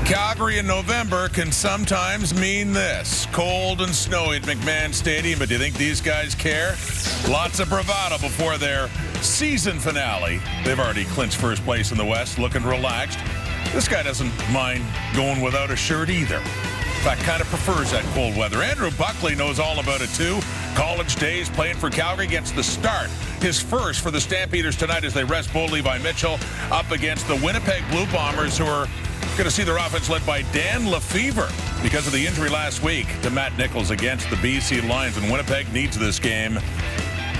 Calgary in November can sometimes mean this. Cold and snowy at McMahon Stadium, but do you think these guys care? Lots of bravado before their season finale. They've already clinched first place in the West, looking relaxed. This guy doesn't mind going without a shirt either. In fact, kind of prefers that cold weather. Andrew Buckley knows all about it too. College days playing for Calgary, gets the start. His first for the Stampeders tonight as they rest Bo Levi Mitchell up against the Winnipeg Blue Bombers, who are going to see their offense led by Dan Lefevre because of the injury last week to Matt Nichols against the BC Lions. And Winnipeg needs this game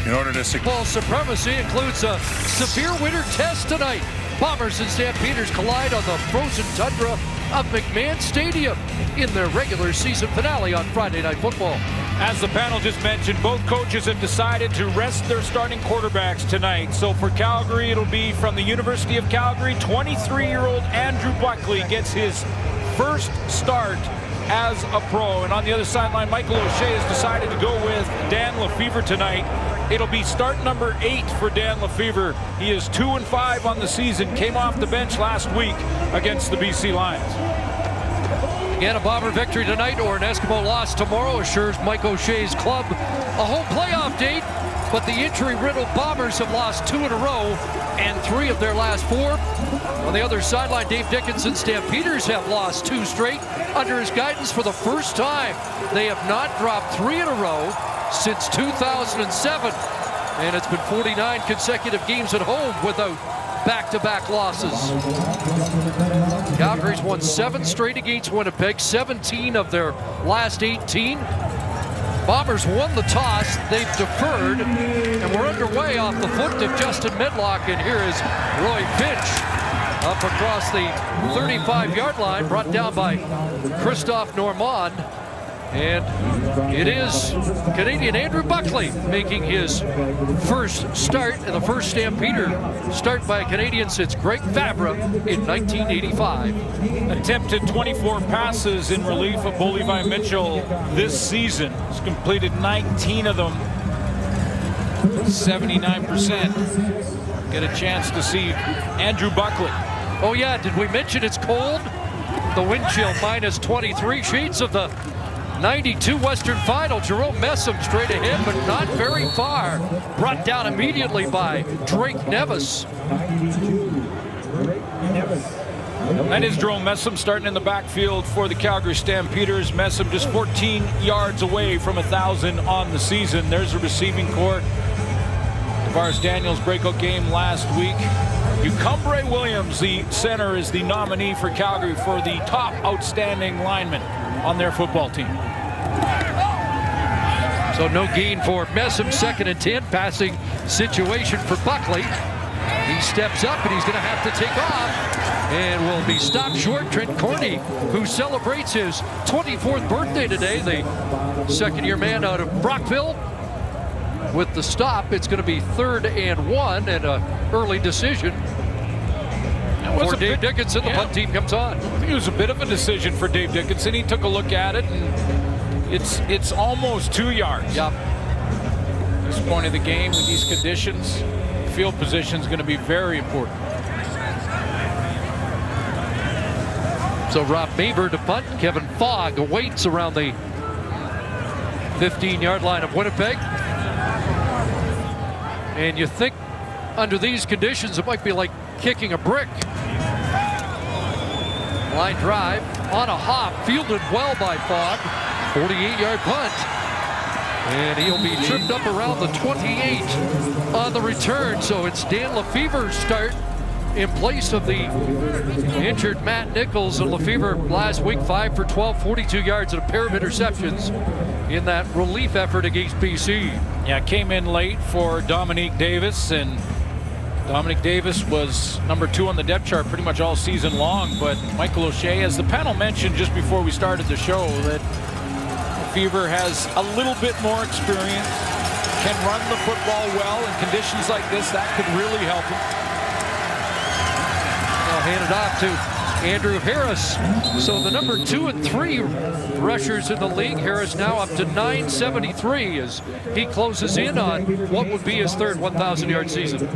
in order to... Ball supremacy includes a severe winter test tonight. Bombers and Stampeders collide on the frozen tundra of McMahon Stadium in their regular season finale on Friday Night Football. As the panel just mentioned, both coaches have decided to rest their starting quarterbacks tonight. So for Calgary, it'll be from the University of Calgary, 23-year-old Andrew Buckley gets his first start as a pro. And on the other sideline, Michael O'Shea has decided to go with Dan Lefevre tonight. It'll be start number 8 for Dan Lefevre. He is 2-5 on the season, came off the bench last week against the BC Lions. Again, a Bomber victory tonight or an Eskimo loss tomorrow assures Mike O'Shea's club a home playoff date, but the injury-riddled Bombers have lost 2 in a row and 3 of their last 4. On the other sideline, Dave Dickinson's Stampeders have lost 2 straight under his guidance for the first time. They have not dropped 3 in a row since 2007, and it's been 49 consecutive games at home without back-to-back losses. Calgary's won 7 straight against Winnipeg, 17 of their last 18. Bombers won the toss, they've deferred, and we're underway off the foot of Justin Medlock, and here is Roy Finch up across the 35-yard line, brought down by Christophe Normand. And it is Canadian Andrew Buckley making his first start, and the first Stampeder start by a Canadian since Greg Favre in 1985. Attempted 24 passes in relief of Bo Levi Mitchell this season. He's completed 19 of them, 79%. Get a chance to see Andrew Buckley. Oh yeah, did we mention it's cold? The wind chill minus 23. Sheets of the 92 Western Final. Jerome Messam straight ahead, but not very far. Brought down immediately by Drake Nevis. That is Jerome Messam starting in the backfield for the Calgary Stampeders. Messam just 14 yards away from 1,000 on the season. There's a receiving corps. Tavares Daniels' breakout game last week. Ucumbre Williams, the center, is the nominee for Calgary for the top outstanding lineman on their football team. So no gain for Messam. 2nd and 10. Passing situation for Buckley. He steps up and he's going to have to take off and will be stopped short. Trent Corney, who celebrates his 24th birthday today, the second-year man out of Brockville. With the stop, it's going to be 3rd and 1 and an early decision for Dave Dickinson. The punt team comes on. I think it was a bit of a decision for Dave Dickinson. He took a look at it, and it's almost 2 yards. Yep. At this point of the game, with these conditions, field position is going to be very important. So Rob Maver to punt. Kevin Fogg awaits around the 15-yard line of Winnipeg. And you think under these conditions it might be like kicking a brick. Line drive on a hop, fielded well by Fogg. 48-yard punt. And he'll be tripped up around the 28 on the return. So it's Dan Lefevre's start in place of the injured Matt Nichols. And Lefevre last week 5 for 12, 42 yards and a pair of interceptions in that relief effort against BC. Yeah, came in late for Dominique Davis, and Dominique Davis was number 2 on the depth chart pretty much all season long. But Michael O'Shea, as the panel mentioned just before we started the show, that Lefevre has a little bit more experience, can run the football well in conditions like this. That could really help him. I'll hand it off to Andrew Harris. So the number 2 and 3 rushers in the league. Harris now up to 973 as he closes in on what would be his third 1,000-yard season.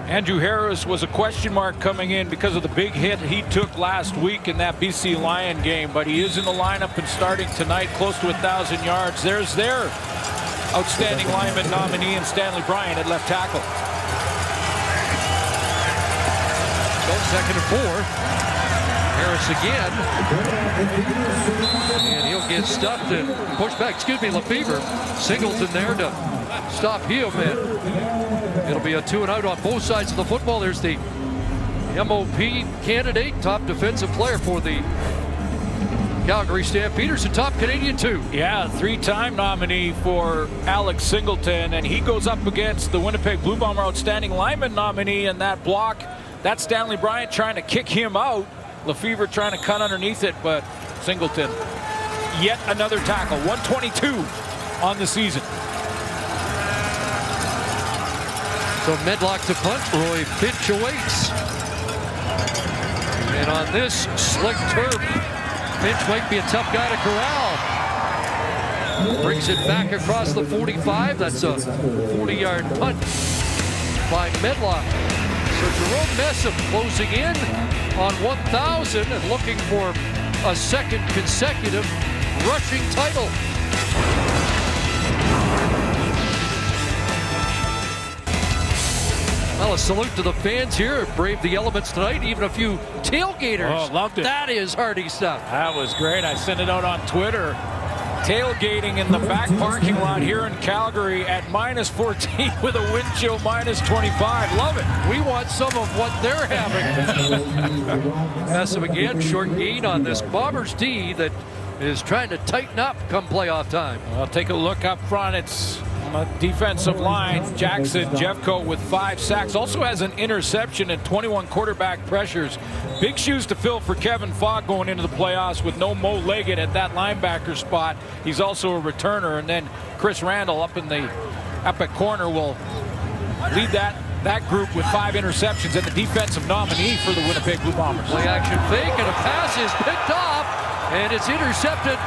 Andrew Harris was a question mark coming in because of the big hit he took last week in that BC Lion game, but he is in the lineup and starting tonight, close to 1,000 yards. There's their outstanding lineman nominee and Stanley Bryant at left tackle. So 2nd and 4. Harris again, and he'll get stuffed and pushed back. Excuse me, Lefevre. Singleton there to stop him, and it'll be a 2 and out on both sides of the football. There's the MOP candidate, top defensive player for the Calgary Stampeders, and top Canadian too. Yeah, 3-time nominee for Alex Singleton, and he goes up against the Winnipeg Blue Bomber outstanding lineman nominee in that block. That's Stanley Bryant trying to kick him out. Lefevre trying to cut underneath it, but Singleton, yet another tackle. 122 on the season. So Medlock to punt. Roy Finch awaits. And on this slick turf, Finch might be a tough guy to corral. Brings it back across the 45. That's a 40-yard punt by Medlock. So Jerome Messam closing in on 1,000 and looking for a second consecutive rushing title. Well, a salute to the fans here. Brave the elements tonight. Even a few tailgaters. Oh, loved it. That is Hardy stuff. That was great. I sent it out on Twitter. Tailgating in the back parking lot here in Calgary at -14 with a wind chill -25. Love it. We want some of what they're having. Messam again, short gain on this Bombers D that is trying to tighten up come playoff time. Well, take a look up front. It's on the defensive line. Jackson Jeffcoat with 5 sacks. Also has an interception and 21 quarterback pressures. Big shoes to fill for Kevin Fogg going into the playoffs with no Mo Leggett at that linebacker spot. He's also a returner. And then Chris Randall up in the epic corner will lead that group with 5 interceptions and the defensive nominee for the Winnipeg Blue Bombers. Play action fake and a pass is picked off and it's intercepted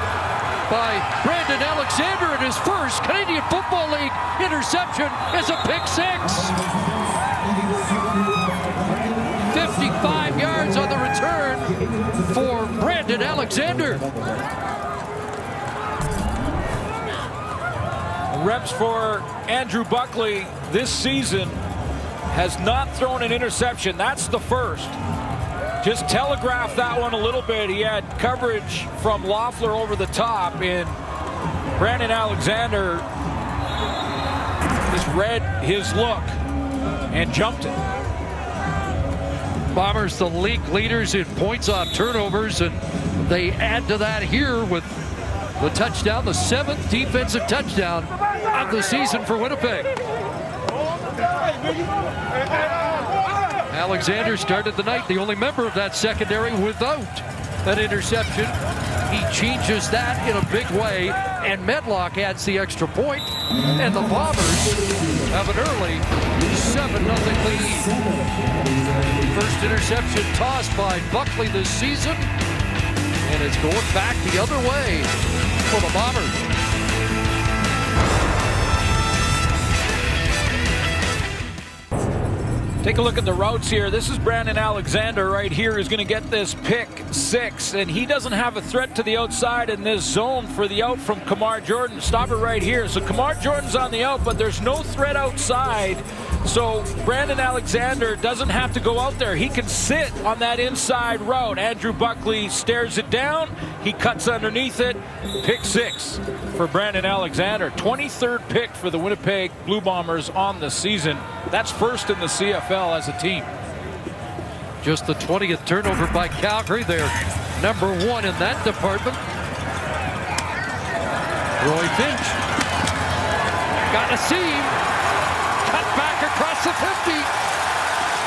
by Brandon Alexander, and his first Canadian Football League interception is a pick 6. 55 yards on the return for Brandon Alexander. Reps for Andrew Buckley this season has not thrown an interception. That's the first. Just telegraphed that one a little bit. He had coverage from Loeffler over the top, and Brandon Alexander just read his look and jumped it. Bombers the league leaders in points off turnovers, and they add to that here with the touchdown, the 7th defensive touchdown of the season for Winnipeg. Alexander started the night, the only member of that secondary without an interception. He changes that in a big way, and Medlock adds the extra point, and the Bombers have an early 7-0 lead. First interception tossed by Buckley this season, and it's going back the other way for the Bombers. Take a look at the routes here. This is Brandon Alexander right here who's going to get this pick 6, and he doesn't have a threat to the outside in this zone for the out from Kamar Jordan. Stop it right here. So Kamar Jordan's on the out, but there's no threat outside. So Brandon Alexander doesn't have to go out there. He can sit on that inside route. Andrew Buckley stares it down. He cuts underneath it. Pick 6 for Brandon Alexander. 23rd pick for the Winnipeg Blue Bombers on the season. That's first in the CFL as a team. Just the 20th turnover by Calgary. They're number 1 in that department. Roy Finch got a seam. Cut back across the 50.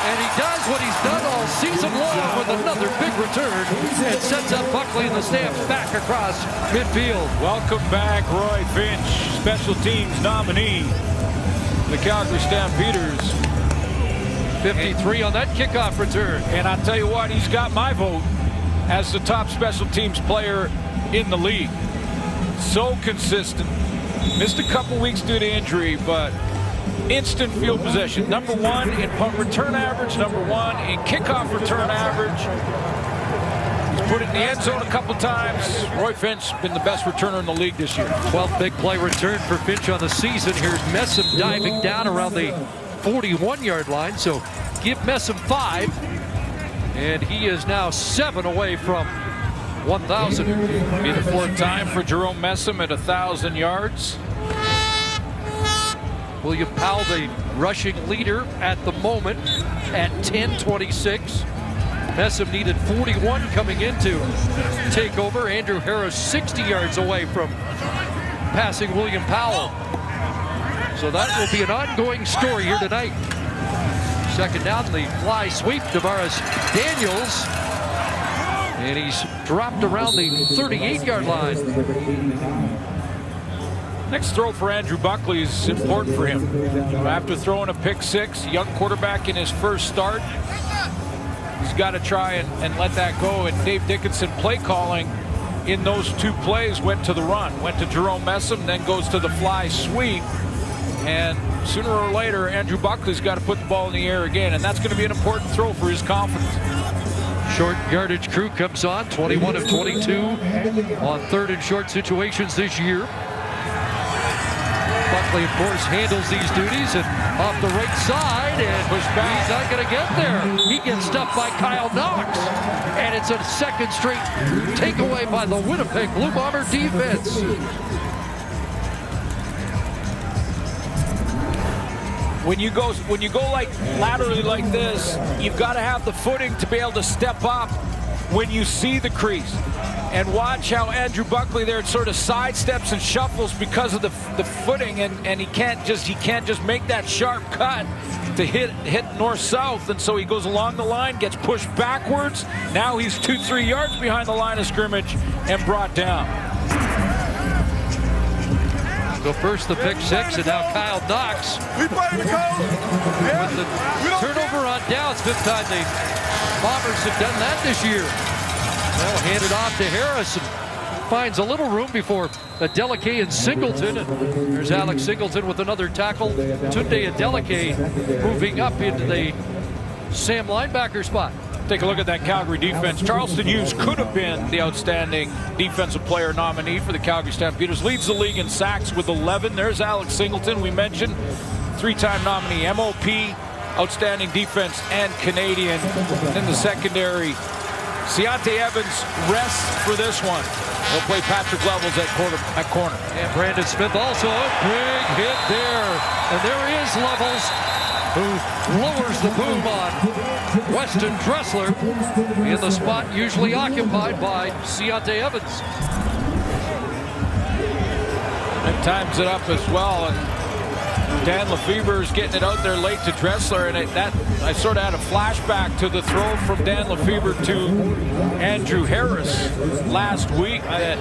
And he does what he's done all season long with another big return and sets up Buckley and the Stamps back across midfield. Welcome back, Roy Finch, special teams nominee. The Calgary Stampeders. 53 on that kickoff return. And I'll tell you what, he's got my vote. as the top special teams player in the league. So consistent. Missed a couple weeks due to injury, but instant field possession. Number 1 in punt return average, number 1 in kickoff return average. He's put it in the end zone a couple times. Roy Finch been the best returner in the league this year. 12th big play return for Finch on the season. Here's Messam diving down around the 41-yard line. So give Messam 5. And he is now 7 away from 1,000. Be the 4th time for Jerome Messam at 1,000 yards. William Powell, the rushing leader at the moment at 10:26. Messam needed 41 coming into takeover. Andrew Harris 60 yards away from passing William Powell. So that will be an ongoing story here tonight. Second down, the fly sweep, Tavares Daniels. And he's dropped around the 38-yard line. Next throw for Andrew Buckley is important for him. After throwing a pick 6, young quarterback in his first start, he's got to try and let that go. And Dave Dickinson play calling in those 2 plays went to the run. Went to Jerome Messam, then goes to the fly sweep. And sooner or later, Andrew Buckley's got to put the ball in the air again. And that's going to be an important throw for his confidence. Short yardage crew comes on, 21 of 22 on 3rd and short situations this year. Buckley, of course, handles these duties and off the right side, and he's not going to get there. He gets stuffed by Kyle Knox, and it's a second straight takeaway by the Winnipeg Blue Bomber defense. When you go like laterally like this, you've got to have the footing to be able to step up when you see the crease. And watch how Andrew Buckley there sort of sidesteps and shuffles because of the footing, and he can't just make that sharp cut to hit north-south, and so he goes along the line, gets pushed backwards. Now he's 2-3 yards behind the line of scrimmage and brought down. So first the pick 6, and now Kyle Knox with the turnover on downs. 5th time the Bombers have done that this year. Well, handed off to Harris and finds a little room before Adeleke and Singleton. And there's Alex Singleton with another tackle. Tunde Adeleke moving up into the Sam linebacker spot. Take a look at that Calgary defense. Charleston Hughes could have been the outstanding defensive player nominee for the Calgary Stampeders. Leads the league in sacks with 11. There's Alex Singleton, we mentioned, 3-time nominee, MOP, outstanding defense, and Canadian. In the secondary, Ciante Evans rests for this one. He'll play Patrick Levels at corner. And Brandon Smith also a big hit there. And there is Levels, who lowers the boom on Weston Dressler in the spot usually occupied by Ciante Evans. And times it up as well. And Dan Lefebvre is getting it out there late to Dressler, and I sort of had a flashback to the throw from Dan Lefebvre to Andrew Harris last week that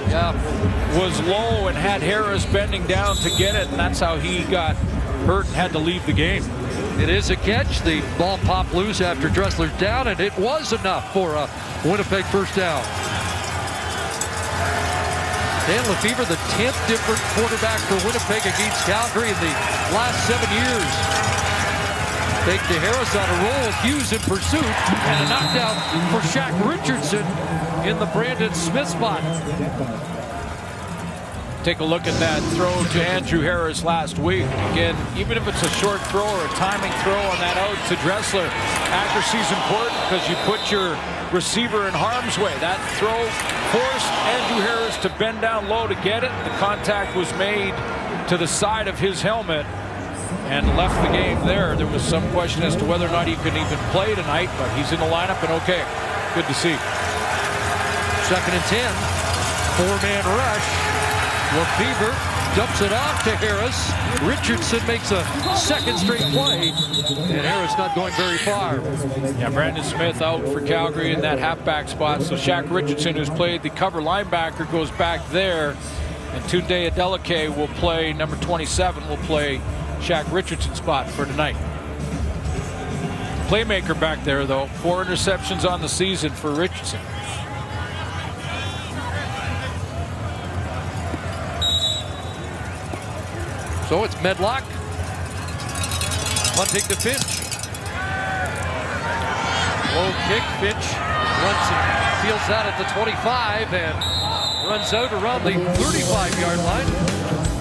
was low and had Harris bending down to get it, and that's how he got hurt and had to leave the game. It is a catch. The ball popped loose after Dressler's down, and it was enough for a Winnipeg first down. Dan Lefebvre, the 10th different quarterback for Winnipeg against Calgary in the last 7 years. Fake to Harris on a roll. Hughes in pursuit, and a knockdown for Shaq Richardson in the Brandon Smith spot. Take a look at that throw to Andrew Harris last week. Again, even if it's a short throw or a timing throw on that out to Dressler, accuracy is important because you put your receiver in harm's way. That throw forced Andrew Harris to bend down low to get it. The contact was made to the side of his helmet and left the game there. There was some question as to whether or not he could even play tonight, but he's in the lineup and okay. Good to see. 2nd and 10. 4-man rush. Lefebvre dumps it off to Harris. Richardson makes a second straight play, and Harris not going very far. Yeah, Brandon Smith out for Calgary in that halfback spot. So Shaq Richardson, who's played the cover linebacker, goes back there. And Tunde Adeleke will play, number 27, will play Shaq Richardson's spot for tonight. Playmaker back there, though. 4 interceptions on the season for Richardson. So it's Medlock. Punting to Finch. Low kick. Finch runs and feels that at the 25 and runs out around the 35-yard line.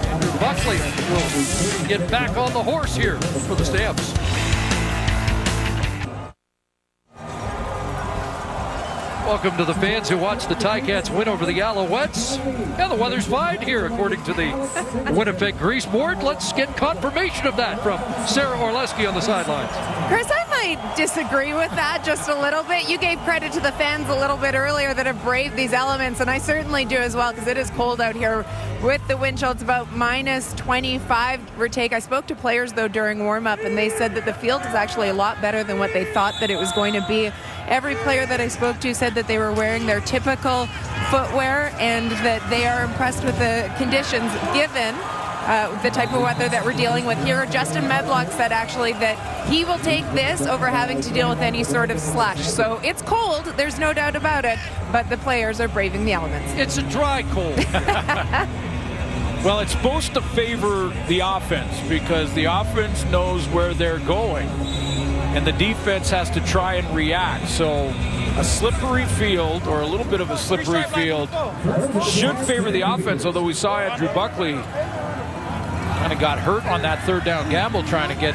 Andrew Buckley will get back on the horse here for the Stamps. Welcome to the fans who watched the Ticats win over the Alouettes. And the weather's fine here, according to the Winnipeg Grease Board. Let's get confirmation of that from Sarah Orleski on the sidelines. Chris, I might disagree with that just a little bit. You gave credit to the fans a little bit earlier that have braved these elements, and I certainly do as well, because it is cold out here with the wind chill. It's about minus 25, give or take. I spoke to players, though, during warm-up, and they said that the field is actually a lot better than what they thought that it was going to be. Every player that I spoke to said that they were wearing their typical footwear and that they are impressed with the conditions given the type of weather that we're dealing with here. Justin Medlock said actually that he will take this over having to deal with any sort of slush. So it's cold, there's no doubt about it, but the players are braving the elements. It's a dry cold. Well, it's supposed to favor the offense because the offense knows where they're going and the defense has to try and react. So a slippery field, or a little bit of a slippery field, should favor the offense, although we saw Andrew Buckley kind of got hurt on that third down gamble trying to get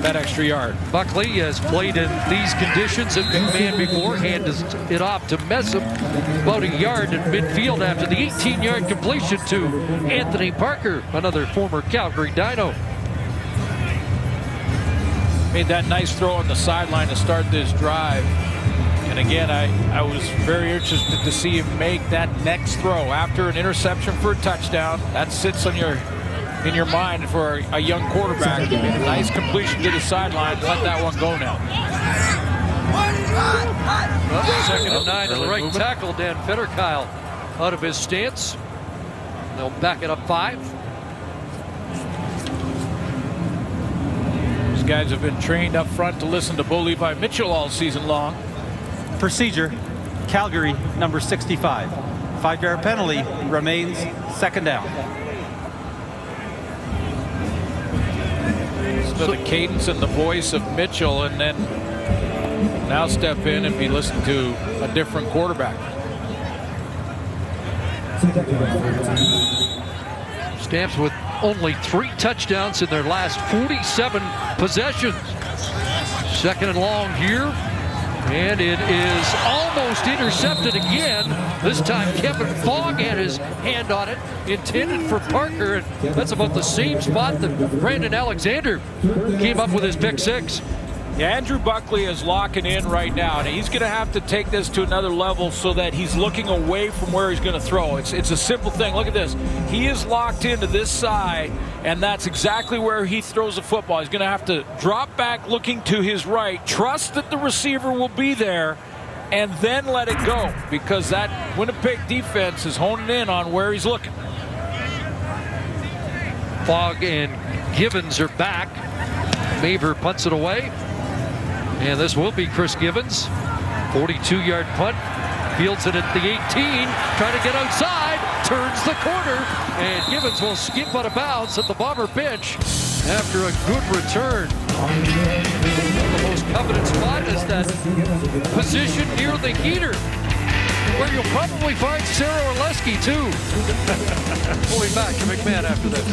that extra yard. Buckley has played in these conditions at McMahon before, hands it off to Messam about a yard at midfield after the 18-yard completion to Anthony Parker, another former Calgary Dino. Made that nice throw on the sideline to start this drive. And again, I was very interested to see him make that next throw after an interception for a touchdown. That sits on in your mind for a young quarterback. A nice completion to the sideline. Let that one go now. Well, second and 9 to the right tackle. Dan Fetterkyle out of his stance. They'll back it up 5. These guys have been trained up front to listen to Bo Levi Mitchell all season long. Procedure, Calgary, number 65. 5-yard penalty, remains second down. So the cadence and the voice of Mitchell, and then now step in and be listening to a different quarterback. Stamps with only 3 touchdowns in their last 47 possessions. Second and long here. And it is almost intercepted again. This time Kevin Fogg had his hand on it, intended for Parker, and that's about the same spot that Brandon Alexander came up with his pick 6. Yeah, Andrew Buckley is locking in right now, and he's going to have to take this to another level so that he's looking away from where he's going to throw. It's a simple thing. Look at this. He is locked into this side, and that's exactly where he throws the football. He's going to have to drop back looking to his right, trust that the receiver will be there, and then let it go, because that Winnipeg defense is honing in on where he's looking. Fogg and Givens are back. Maver punts it away. And this will be Chris Givens. 42-yard punt. Fields it at the 18. Trying to get outside. Turns the corner. And Givens will skip out of bounds at the Bomber bench after a good return. The most coveted spot is that position near the heater, where you'll probably find Sarah Orleski, too. We'll be back to McMahon after this.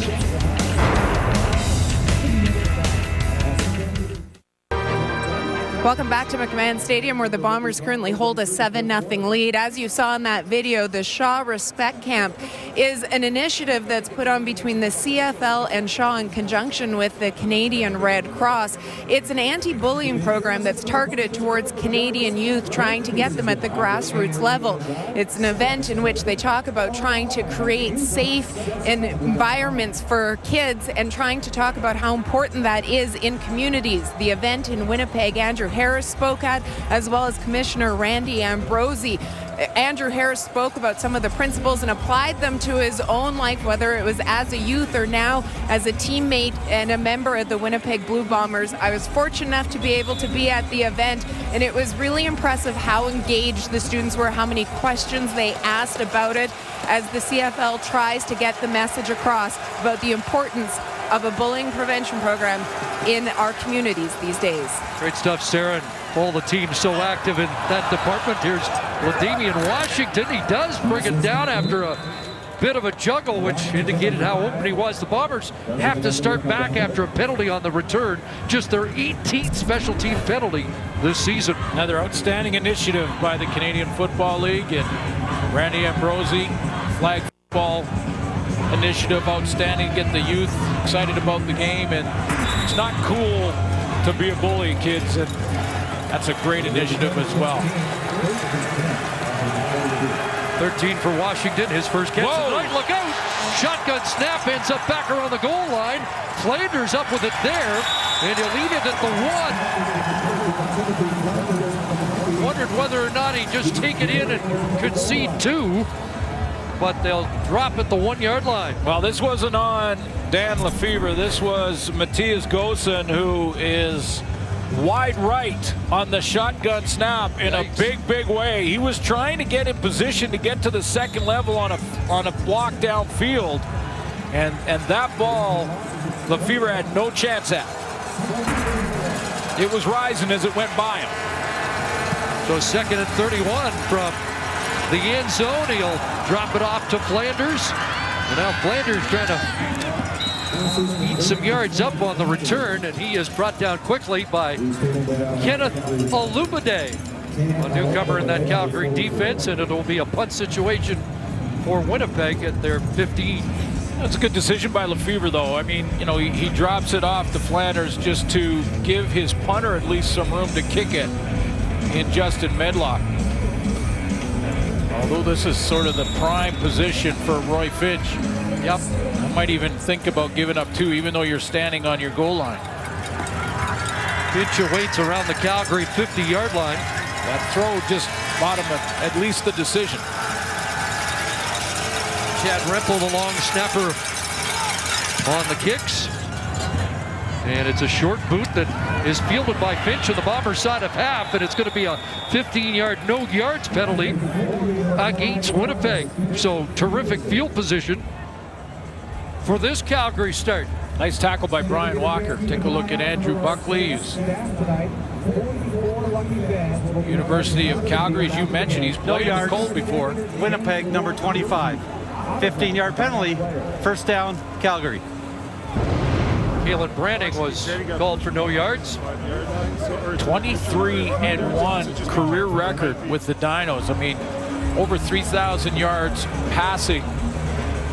Welcome back to McMahon Stadium, where the Bombers currently hold a 7-0 lead. As you saw in that video, the Shaw Respect Camp is an initiative that's put on between the CFL and Shaw in conjunction with the Canadian Red Cross. It's an anti-bullying program that's targeted towards Canadian youth, trying to get them at the grassroots level. It's an event in which they talk about trying to create safe environments for kids and trying to talk about how important that is in communities. The event in Winnipeg, Andrew Harris spoke at, as well as Commissioner Randy Ambrosi. Andrew Harris spoke about some of the principles and applied them to his own life, whether it was as a youth or now as a teammate and a member of the Winnipeg Blue Bombers. I was fortunate enough to be able to be at the event, and it was really impressive how engaged the students were, how many questions they asked about it, as the CFL tries to get the message across about the importance of a bullying prevention program in our communities these days. Great stuff, Sarah, and all the teams so active in that department. Here's Vladimian Washington. He does bring it down after a bit of a juggle, which indicated how open he was. The Bombers have to start back after a penalty on the return, just their 18th special team penalty this season. Another outstanding initiative by the Canadian Football League and Randy Ambrosi. Flag football initiative, outstanding. Get the youth excited about the game, and it's not cool to be a bully, kids, and that's a great initiative as well. 13 for Washington, his first catch of the night. Look out! Shotgun snap, ends up back around the goal line. Flanders up with it there, and he'll lead it at the 1. Wondered whether or not he'd just take it in and concede 2, but they'll drop at the 1-yard line. Well, this wasn't on Dan Lefebvre. This was Matthias Gosen, who is wide right on the shotgun snap in a big way. He was trying to get in position to get to the second level on a block downfield, and that ball Lefebvre had no chance at. It was rising as it went by him. So 2nd and 31 from the end zone. He'll drop it off to Flanders, and now Flanders trying to eat some yards up on the return, and he is brought down quickly by Kenneth Olumide, a newcomer in that Calgary defense, and it'll be a punt situation for Winnipeg at their 15. That's a good decision by Lefebvre, though. I mean, you know, he drops it off to Flanders just to give his punter at least some room to kick it in Justin Medlock. Although this is sort of the prime position for Roy Finch. Yep. I might even think about giving up 2, even though you're standing on your goal line. Finch awaits around the Calgary 50-yard line. That throw just bought him at least the decision. Chad Rempel, the long snapper, on the kicks. And it's a short boot that is fielded by Finch on the Bombers side of half, and it's going to be a 15-yard no yards penalty against Winnipeg. So terrific field position for this Calgary start. Nice tackle by Brian Walker. Take a look at Andrew Buckley, who's University of Calgary, as you mentioned. He's played in the cold before. Winnipeg, number 25. 15-yard penalty, first down, Calgary. Kalen Branning was called for no yards. 23-1 career record with the Dinos. I mean, over 3,000 yards passing.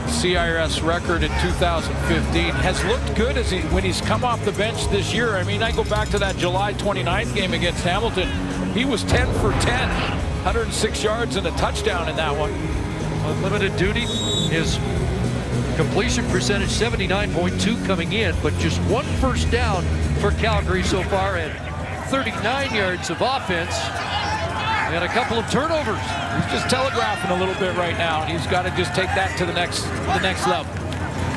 CIRS record in 2015 has looked good when he's come off the bench this year. I mean, I go back to that July 29th game against Hamilton. He was 10 for 10, 106 yards and a touchdown in that one. On limited duty, his completion percentage 79.2 coming in, but just 1 first down for Calgary so far, and 39 yards of offense and a couple of turnovers. He's just telegraphing a little bit right now, and he's got to just take that to the next level.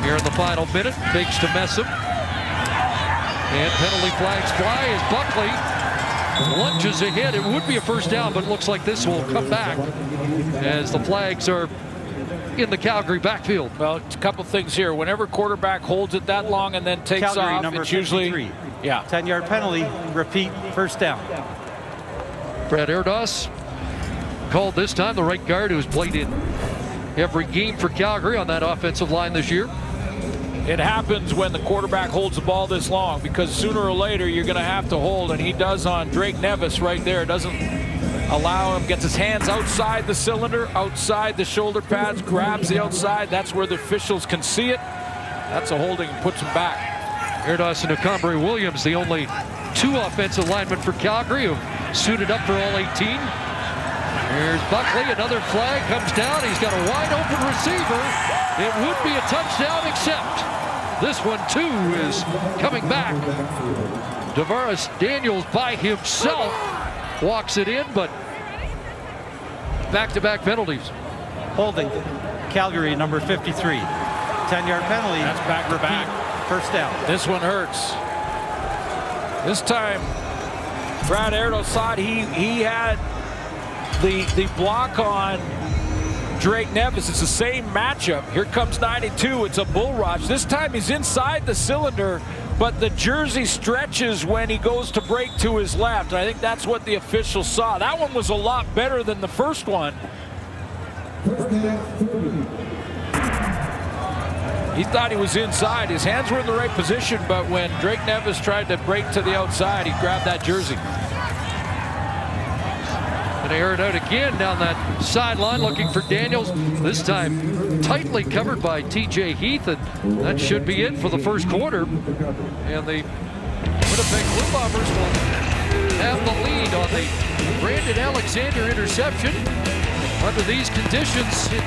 Here in the final minute, fakes to Messam, and penalty flags fly as Buckley lunges ahead. It would be a first down, but it looks like this will come back as the flags are in the Calgary backfield. Well, a couple things here. Whenever quarterback holds it that long and then takes Calgary, off, number it's usually 53. 10-yard penalty, repeat, first down. Brad Erdos called this time, the right guard who's played in every game for Calgary on that offensive line this year. It happens when the quarterback holds the ball this long, because sooner or later you're going to have to hold, and he does on Drake Nevis right there. Doesn't allow him, gets his hands outside the cylinder, outside the shoulder pads, grabs the outside. That's where the officials can see it. That's a holding and puts him back. Erdos and Acombre Williams, the only 2 offensive linemen for Calgary who've suited up for all 18. Here's Buckley, another flag comes down. He's got a wide open receiver. It would be a touchdown, except this one too is coming back. Davaris Daniels by himself walks it in, but back-to-back penalties. Holding, Calgary, number 53. 10-yard penalty. That's back-to-back. First down. This one hurts. This time, Brad Erdos thought he had the block on Drake Nevis. It's the same matchup. Here comes 92. It's a bull rush. This time he's inside the cylinder, but the jersey stretches when he goes to break to his left. I think that's what the officials saw. That one was a lot better than the first one. He thought he was inside. His hands were in the right position, but when Drake Nevis tried to break to the outside, he grabbed that jersey. And they air it out again down that sideline, looking for Daniels. This time tightly covered by TJ Heath, and that should be it for the first quarter. And the Winnipeg Blue Bombers will have the lead on the Brandon Alexander interception. Under these conditions, it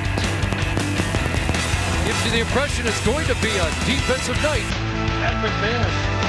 gives you the impression it's going to be a defensive night at McMahon.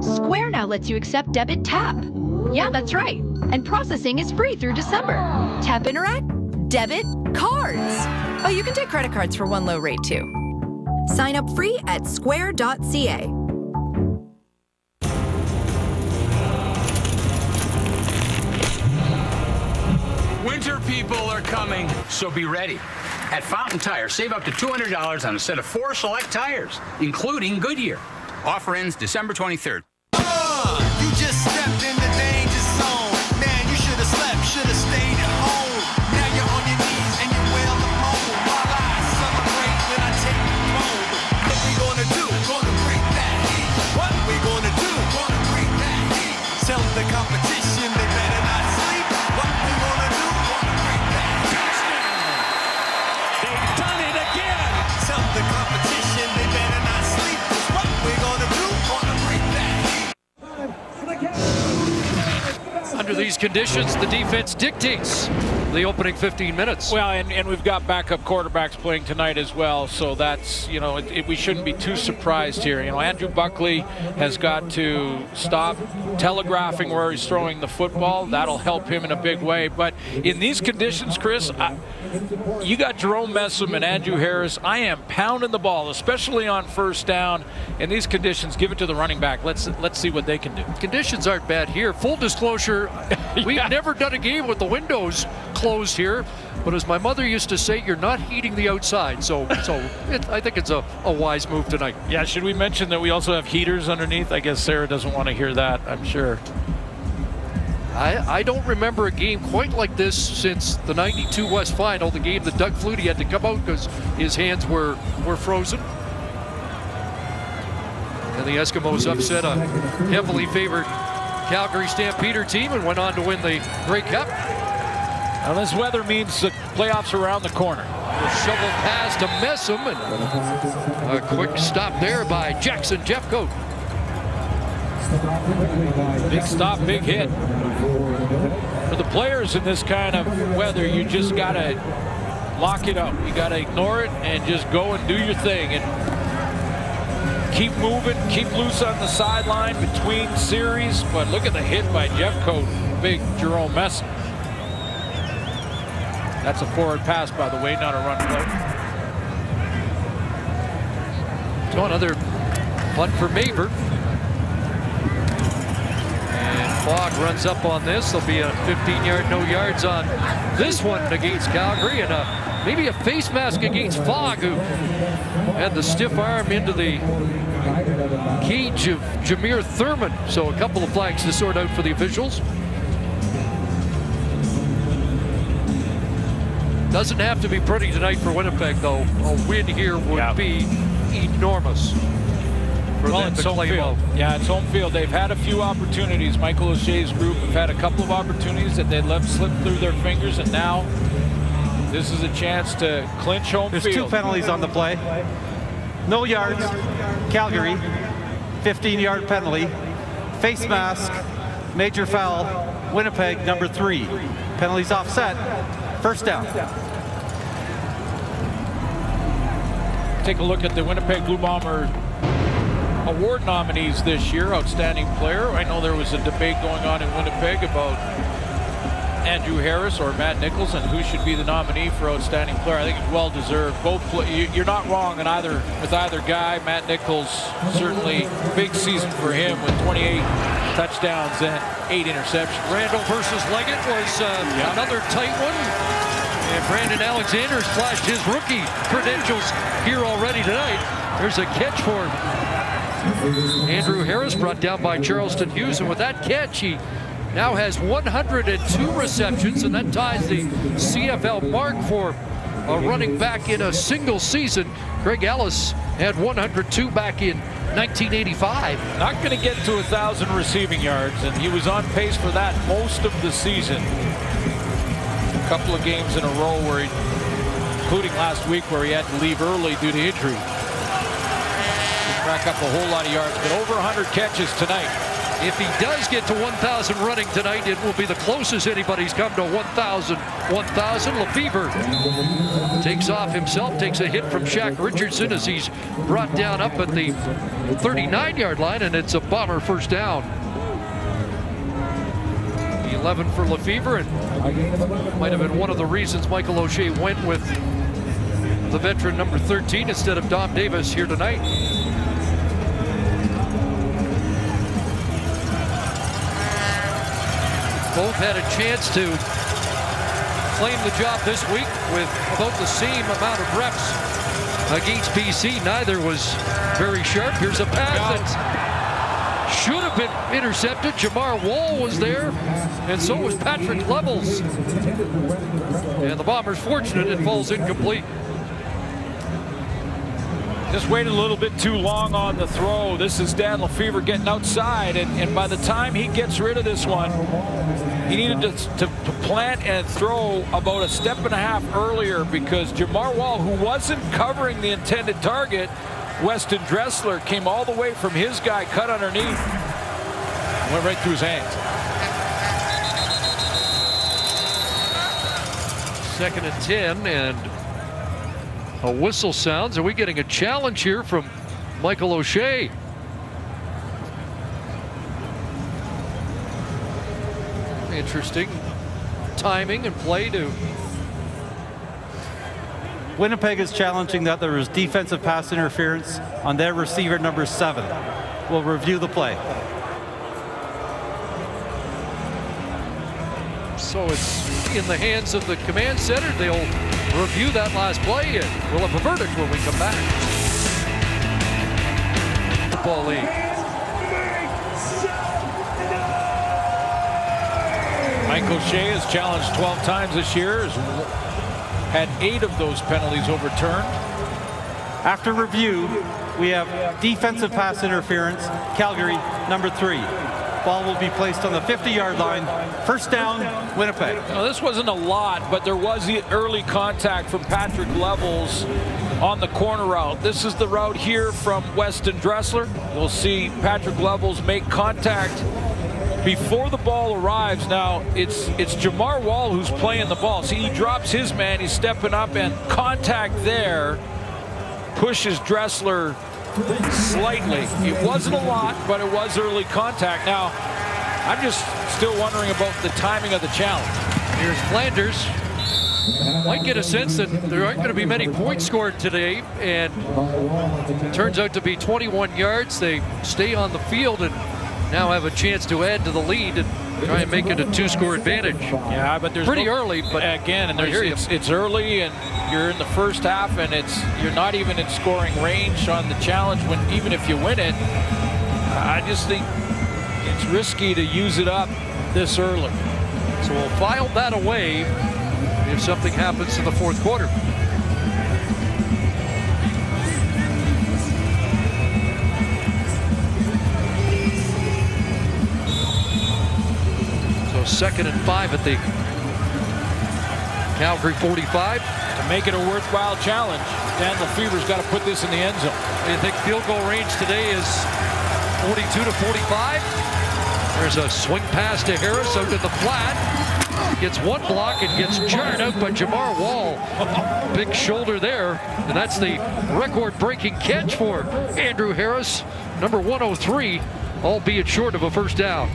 Square now lets you accept debit tap. Yeah, that's right. And processing is free through December. Tap Interact, debit, cards. Oh, you can take credit cards for one low rate too. Sign up free at square.ca. Winter people are coming, so be ready. At Fountain Tire, save up to $200 on a set of 4 select tires, including Goodyear. Offer ends December 23rd. You just stepped in the danger zone. Man, you should have slept, should have stayed at home. Now you're on your knees and you wail the moan while I celebrate when I take you home. What we gonna do? Gonna break that heat. What we gonna do? Gonna break that heat. Tell the competition they better not sleep. What we gonna do? Gonna break that heat. They've done it again. Tell the competition they better not sleep. What we gonna do? Gonna break that heat. Under these conditions, the defense dictates the opening 15 minutes. Well, and we've got backup quarterbacks playing tonight as well, so that's, you know, we shouldn't be too surprised here. You know, Andrew Buckley has got to stop telegraphing where he's throwing the football. That'll help him in a big way. But in these conditions, Chris, you got Jerome Messam and Andrew Harris. I am pounding the ball, especially on first down. In these conditions, give it to the running back. Let's see what they can do. Conditions aren't bad here. Full disclosure, we've never done a game with the windows closed here, but as my mother used to say, you're not heating the outside, so I think it's a wise move tonight. Yeah, should we mention that we also have heaters underneath? I guess Sarah doesn't want to hear that, I'm sure. I don't remember a game quite like this since the 92 West Final, the game that Doug Flutie had to come out because his hands were frozen. And the Eskimos upset a heavily favored Calgary Stampeder team and went on to win the Grey Cup. Well, this weather means the playoffs are around the corner. A shovel pass to Messam, and a quick stop there by Jackson Jeffcoat. Big stop, big hit. For the players in this kind of weather, you just got to lock it up. You got to ignore it and just go and do your thing. And keep moving, keep loose on the sideline between series. But look at the hit by Jeffcoat, big Jerome Messam. That's a forward pass, by the way, not a run play. So another punt for Mavor. And Fogg runs up on this. There'll be a 15-yard, no yards on this one against Calgary, and maybe a face mask against Fogg, who had the stiff arm into the cage of Jameer Thurman. So a couple of flags to sort out for the officials. Doesn't have to be pretty tonight for Winnipeg, though. A win here would be enormous for them to claim out. Yeah, it's home field. They've had a few opportunities. Michael O'Shea's group have had a couple of opportunities that they let slip through their fingers, and now this is a chance to clinch home field. There's 2 penalties on the play. No yards, Calgary. 15-yard penalty. Face mask, major foul, Winnipeg, number 3. Penalties offset. First down. Take a look at the Winnipeg Blue Bomber award nominees this year. Outstanding player. I know there was a debate going on in Winnipeg about Andrew Harris or Matt Nichols and who should be the nominee for outstanding player. I think it's well deserved. Both you're not wrong with either guy. Matt Nichols, certainly big season for him with 28 touchdowns and 8 interceptions. Randall versus Leggett was another tight one. And Brandon Alexander's flashed his rookie credentials here already tonight. There's a catch for Andrew Harris, brought down by Charleston Hughes. And with that catch, he now has 102 receptions, and that ties the CFL mark for a running back in a single season. Greg Ellis had 102 back in 1985. Not going to get to 1,000 receiving yards, and he was on pace for that most of the season. A couple of games in a row where he, including last week where he had to leave early due to injury. Didn't rack up a whole lot of yards, but over 100 catches tonight. If he does get to 1,000 running tonight, it will be the closest anybody's come to 1,000. Lefevre takes off himself, takes a hit from Shaq Richardson as he's brought down up at the 39-yard line, and it's a Bomber first down. 11 for Lefevre, and might have been one of the reasons Michael O'Shea went with the veteran number 13 instead of Dom Davis here tonight. Both had a chance to claim the job this week with about the same amount of reps against BC. Neither was very sharp. Here's a pass that should have been intercepted. Jamar Wall was there, and so was Patrick Levels. And the Bombers fortunate it falls incomplete. Just waited a little bit too long on the throw. This is Dan Lefevre getting outside, and by the time he gets rid of this one, he needed to plant and throw about a step and a half earlier, because Jamar Wall, who wasn't covering the intended target, Weston Dressler, came all the way from his guy, cut underneath, went right through his hands. 2nd and 10, and a whistle sounds. Are we getting a challenge here from Michael O'Shea? Interesting timing and play to. Winnipeg is challenging that there was defensive pass interference on their receiver number 7. We'll review the play. So it's in the hands of the command center. They'll review that last play, and we'll have a verdict when we come back. Football League. Mike O'Shea has challenged 12 times this year, has had 8 of those penalties overturned. After review, we have defensive pass interference, Calgary, number 3. Ball will be placed on the 50-yard line. First down, Winnipeg. Now, this wasn't a lot, but there was the early contact from Patrick Levels on the corner route. This is the route here from Weston Dressler. You'll see Patrick Levels make contact before the ball arrives. Now, it's Jamar Wall who's playing the ball. See, he drops his man, he's stepping up, and contact there pushes Dressler slightly. It wasn't a lot, but it was early contact. Now, I'm just still wondering about the timing of the challenge. Here's Flanders. Might get a sense that there aren't going to be many points scored today, and it turns out to be 21 yards. They stay on the field and now have a chance to add to the lead and try and make it a 2-score advantage. Yeah, but there's pretty early, but again, and it's early, and you're in the first half, and you're not even in scoring range on the challenge. When even if you win it, I just think it's risky to use it up this early. So we'll file that away if something happens in the fourth quarter. So 2nd and 5 at the Calgary 45. To make it a worthwhile challenge, Dan Lefevre's got to put this in the end zone. Do you think field goal range today is 42 to 45? There's a swing pass to Harris out to the flat. gets one block and gets jarred out by Jamar Wall. Big shoulder there, and that's the record-breaking catch for Andrew Harris, number 103, albeit short of a first down.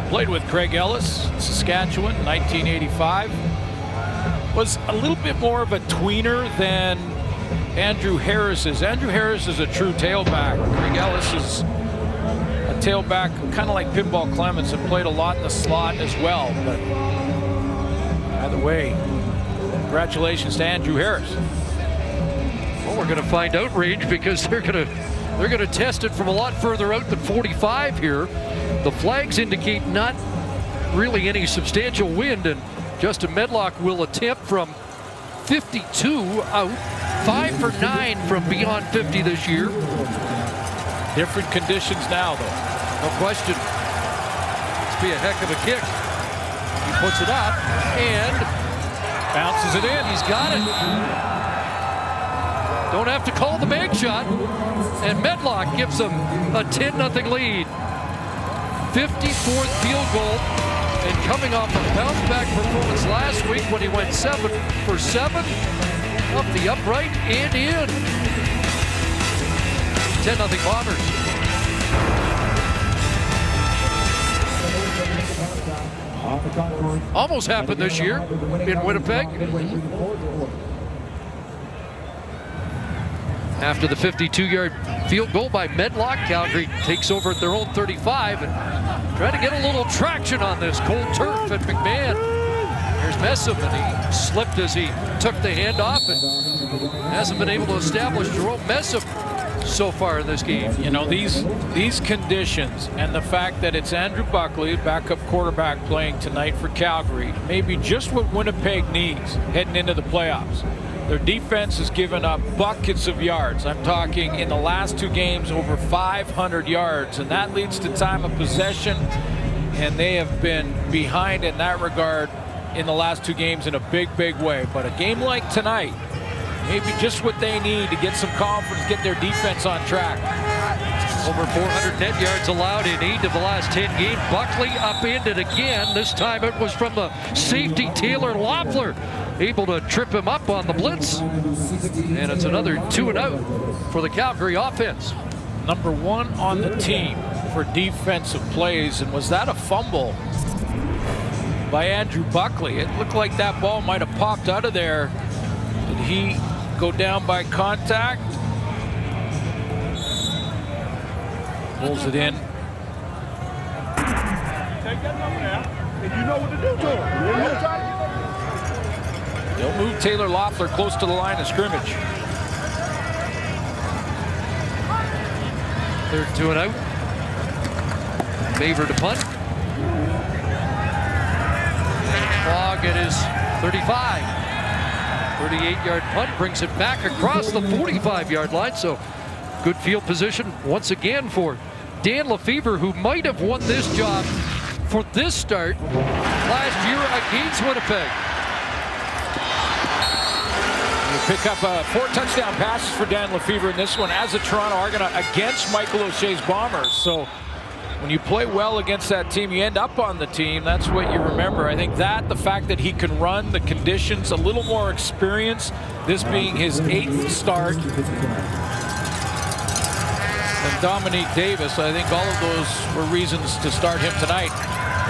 Played with Craig Ellis, Saskatchewan, 1985. Was a little bit more of a tweener than Andrew Harris is. Andrew Harris is a true tailback. Craig Ellis is a tailback, kind of like Pinball Clemens, and played a lot in the slot as well. But either way, congratulations to Andrew Harris. Well, we're going to find out, Range, because they're going to test it from a lot further out than 45 here. The flags indicate not really any substantial wind, and Justin Medlock will attempt from 52 out, 5 for 9 from beyond 50 this year. Different conditions now, though. No question. It's be a heck of a kick. He puts it up and bounces it in. He's got it. Don't have to call the bank shot. And Medlock gives them a 10-0 lead. 54th field goal. And coming off a bounce-back performance last week when he went 7 for 7, up the upright and in. 10-0 Bombers. Almost happened this year in Winnipeg. After the 52-yard field goal by Medlock, Calgary takes over at their own 35 and trying to get a little traction on this cold turf at McMahon. Here's Messam, and he slipped as he took the handoff and hasn't been able to establish Jerome Messam so far in this game. You know, these conditions and the fact that it's Andrew Buckley, backup quarterback, playing tonight for Calgary, may be just what Winnipeg needs heading into the playoffs. Their defense has given up buckets of yards. I'm talking in the last 2 games over 500 yards, and that leads to time of possession, and they have been behind in that regard in the last 2 games in a big, big way. But a game like tonight, maybe just what they need to get some confidence, get their defense on track. Over 400 net yards allowed in 8 of the last 10 games. Buckley upended again. This time it was from the safety Taylor Loeffler, able to trip him up on the blitz. And it's another 2 and out for the Calgary offense. Number 1 on the team for defensive plays. And was that a fumble by Andrew Buckley? It looked like that ball might have popped out of there. Did he go down by contact? Pulls it in. Take that number now, and you know what to do to him. They'll move Taylor Loeffler close to the line of scrimmage. 3rd 2 and out. Favor to punt. Fogg at his 35. 38-yard punt brings it back across the 45-yard line. So good field position once again for Dan Lefevre, who might have won this job for this start last year against Winnipeg. You pick up 4 touchdown passes for Dan Lefevre in this one as a Toronto Argonaut against Michael O'Shea's Bombers. So when you play well against that team, you end up on the team. That's what you remember. I think that, the fact that he can run, the conditions, a little more experience, this being his 8th start. And Dominique Davis, I think all of those were reasons to start him tonight.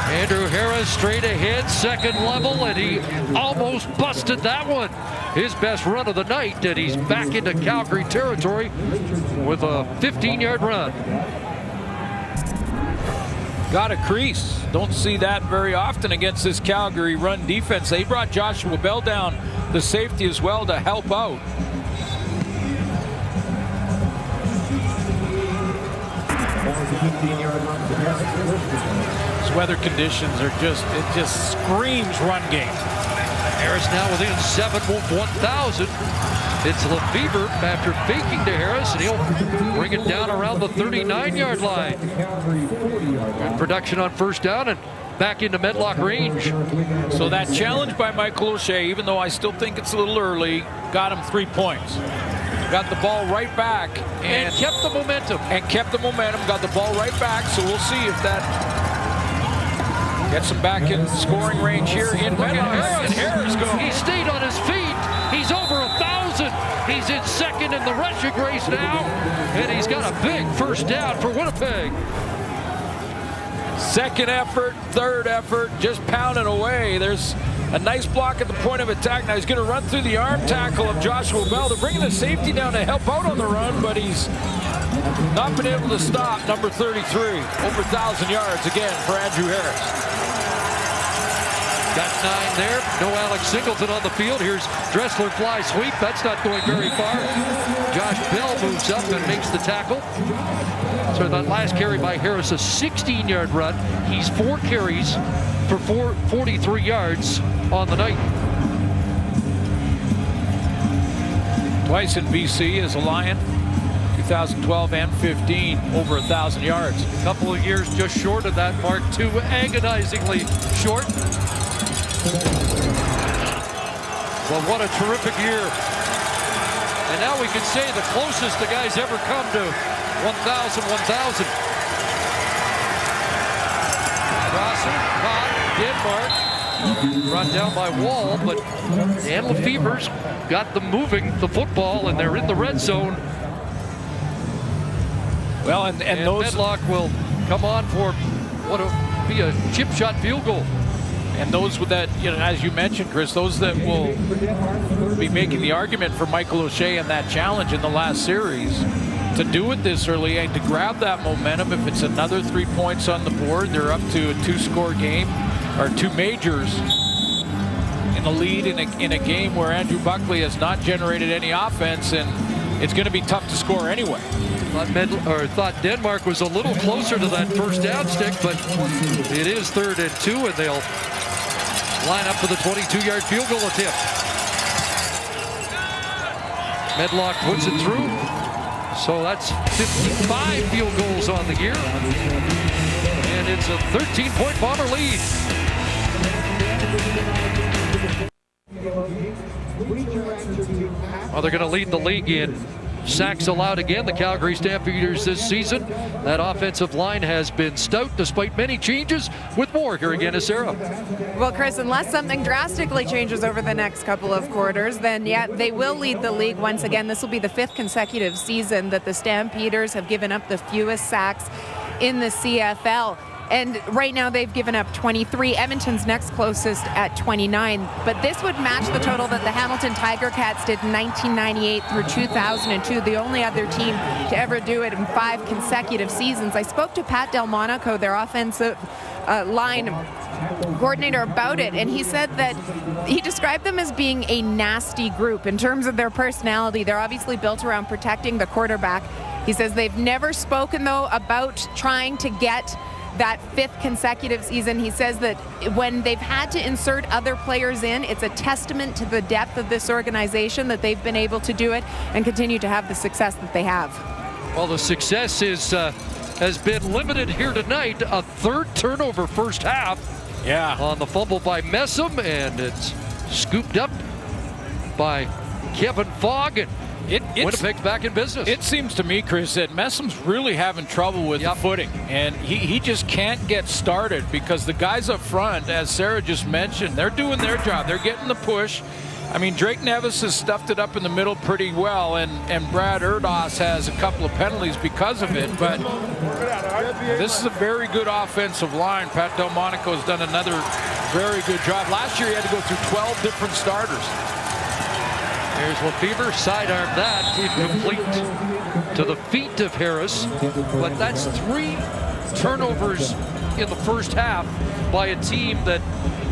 Andrew Harris straight ahead, second level, and he almost busted that one. His best run of the night, and he's back into Calgary territory with a 15-yard run. Got a crease. Don't see that very often against this Calgary run defense. They brought Joshua Bell down, the safety as well, to help out. These weather conditions are it just screams run game. Harris now within 1,000. It's Lefevre after faking to Harris, and he'll bring it down around the 39-yard line. Good production on first down and back into Medlock range. So that challenge by Michael O'Shea, even though I still think it's a little early, got him 3 points. Got the ball right back and kept the momentum. Got the ball right back, so we'll see if that Gets him back in scoring range here in Medlock. And Harris goes. He stayed on his feet. He's over 1,000. He's in second in the rushing race now. And he's got a big first down for Winnipeg. Second effort, third effort, just pounding away. There's a nice block at the point of attack. Now he's going to run through the arm tackle of Joshua Bell. They're bringing the safety down to help out on the run, but he's not been able to stop. Number 33, over 1,000 yards again for Andrew Harris. Got 9 there. No Alex Singleton on the field. Here's Dressler fly sweep. That's not going very far. Josh Bell moves up and makes the tackle. So that last carry by Harris, a 16-yard run. He's 4 carries for 43 yards on the night. Twice in BC as a Lion. 2012 and 15, over 1,000 yards. A couple of years just short of that mark, too, agonizingly short. Well, what a terrific year. And now we can say the closest the guy's ever come to 1,000. Crosser, caught, Denmark, brought down by Wall, but Dan Lefebvre's got them moving the football, and they're in the red zone. Well, and those Medlock will come on for what will be a chip shot field goal. And those with that, you know, as you mentioned, Chris, those that will be making the argument for Michael O'Shea and that challenge in the last series to do it this early and to grab that momentum. If it's another 3 points on the board, they're up to a 2-score game, or 2 majors in the lead in a game where Andrew Buckley has not generated any offense, and it's going to be tough to score anyway. Thought Denmark was a little closer to that first down stick, but it is 3rd and 2, and they'll line up for the 22-yard field goal attempt. Medlock puts it through. So that's 55 field goals on the year. And it's a 13-point Bomber lead. Well, they're going to lead the league in sacks allowed again, the Calgary Stampeders this season. That offensive line has been stout despite many changes. With more here again is Sarah. Well, Chris, unless something drastically changes over the next couple of quarters, then yeah, they will lead the league once again. This will be the 5th consecutive season that the Stampeders have given up the fewest sacks in the CFL. And right now they've given up 23. Edmonton's next closest at 29. But this would match the total that the Hamilton Tiger Cats did in 1998 through 2002, the only other team to ever do it in 5 consecutive seasons. I spoke to Pat Delmonico, their offensive line coordinator, about it, and he said that he described them as being a nasty group in terms of their personality. They're obviously built around protecting the quarterback. He says they've never spoken, though, about trying to get that 5th consecutive season. He says that when they've had to insert other players in, it's a testament to the depth of this organization that they've been able to do it and continue to have the success that they have. Well, the success has been limited here tonight. A 3rd turnover first half. Yeah. On the fumble by Messam, and it's scooped up by Kevin Fogg, and Winnipeg's back in business. It seems to me, Chris, that Messam's really having trouble with the footing, and he just can't get started because the guys up front, as Sarah just mentioned, they're doing their job. They're getting the push. I mean, Drake Nevis has stuffed it up in the middle pretty well, and Brad Erdos has a couple of penalties because of it, but this is a very good offensive line. Pat Delmonico has done another very good job. Last year he had to go through 12 different starters. Here's Lefebvre, sidearm that, incomplete to the feet of Harris, but that's 3 turnovers in the first half by a team that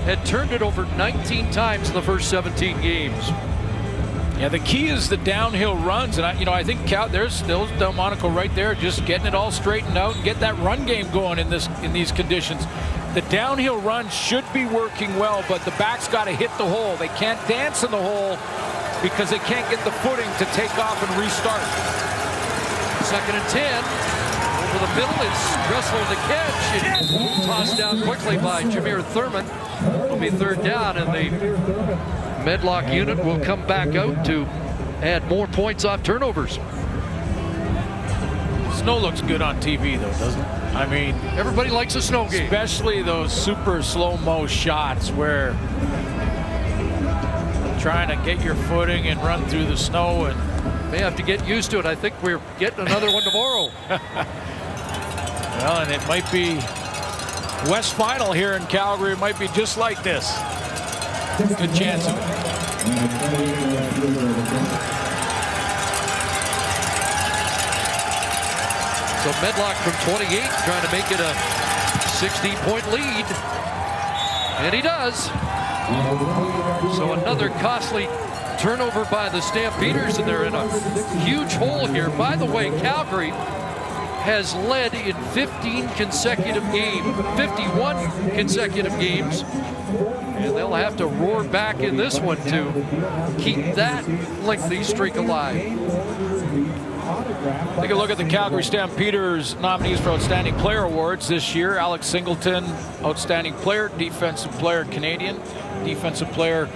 had turned it over 19 times in the first 17 games. Yeah, the key is the downhill runs, and I think there's still Delmonico right there, just getting it all straightened out and get that run game going in these conditions. The downhill run should be working well, but the back's got to hit the hole. They can't dance in the hole because they can't get the footing to take off and restart. 2nd and 10. Over the middle is Dressler the catch, and tossed down quickly by Jameer Thurman. It'll be 3rd down, and the Medlock unit will come back out to add more points off turnovers. Snow looks good on TV, though, doesn't it? I mean, Everybody likes a snow game. especially those super slow-mo shots where trying to get your footing and run through the snow, and May have to get used to it. I think we're getting another one tomorrow. well, and it might be West Final here in Calgary. It might be just like this. Good chance of it. So Medlock from 28 trying to make it a 16-point lead. And he does. So another costly turnover by the Stampeders, and they're in a huge hole here. By the way, Calgary has led in 51 consecutive games. And they'll have to roar back in this one to keep that lengthy streak alive. Take a look at the Calgary Stampeders nominees for Outstanding Player Awards this year. Alex Singleton, Outstanding Player, Defensive Player Canadian. Defensive Player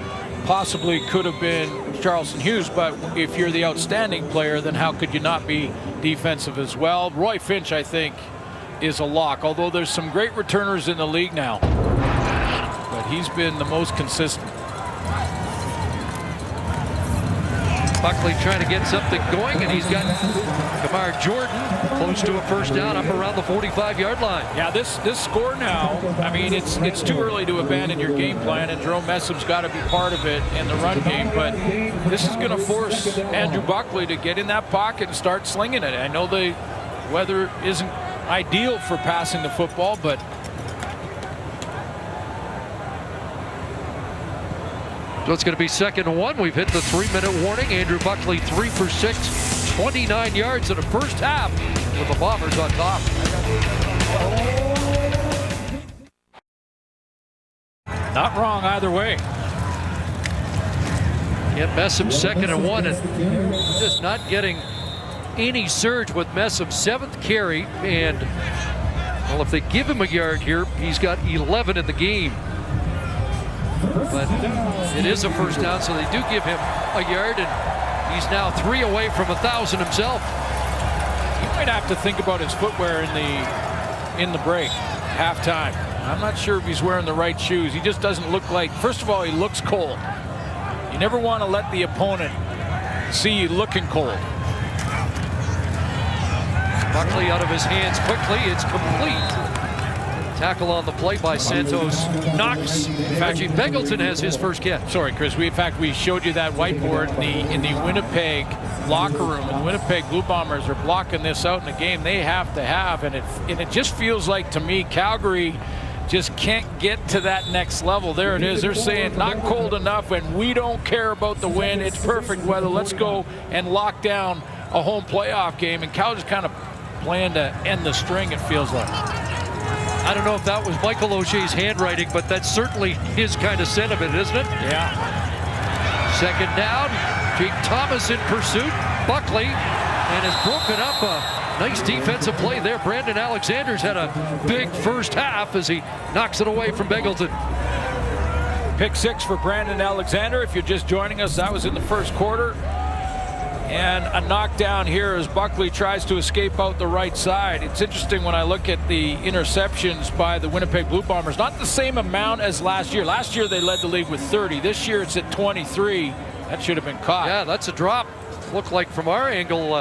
possibly could have been Charleston Hughes, but if you're the outstanding player, then how could you not be defensive as well? Roy Finch, I think, is a lock, although there's some great returners in the league now. But he's been the most consistent. Buckley trying to get something going, and he's got Kamar Jordan close to a first down up around the 45-yard line. Yeah, this score now, I mean, it's too early to abandon your game plan, and Jerome Messum's got to be part of it in the run game, but this is going to force Andrew Buckley to get in that pocket and start slinging it. I know the weather isn't ideal for passing the football, but so it's going to be 2nd and 1. We've hit the 3-minute warning. Andrew Buckley 3 for 6, 29 yards in the first half with the Bombers on top. not wrong either way. Get Messam 2nd and 1, and just not getting any surge with Messam's 7th carry. And well, if they give him a yard here, he's got 11 in the game. But it is a first down, so they do give him a yard, and he's now 3 away from 1,000 himself. He might have to think about his footwear in the break, halftime. I'm not sure if he's wearing the right shoes. He just doesn't look like, first of all, he looks cold. You never want to let the opponent see you looking cold. Buckley out of his hands quickly. It's complete. Tackle on the play by Santos Knox. Reggie Beggleton has his first catch. Sorry, Chris. In fact, we showed you that whiteboard in the Winnipeg locker room. And the Winnipeg Blue Bombers are blocking this out in the game. They have to have, and it just feels like to me Calgary just can't get to that next level. There it is. They're saying not cold enough, and we don't care about the wind. It's perfect weather. Let's go and lock down a home playoff game. And Calgary's kind of playing to end the string, it feels like. I don't know if that was Michael O'Shea's handwriting, but that's certainly his kind of sentiment, isn't it? Yeah. 2nd down. Jake Thomas in pursuit. Buckley, and has broken up a nice defensive play there. Brandon Alexander's had a big first half as he knocks it away from Beggleton. Pick 6 for Brandon Alexander. If you're just joining us, that was in the first quarter. And a knockdown here as Buckley tries to escape out the right side. It's interesting when I look at the interceptions by the Winnipeg Blue Bombers. Not the same amount as last year. Last year they led the league with 30. This year it's at 23. That should have been caught. Yeah, that's a drop. Looked like from our angle,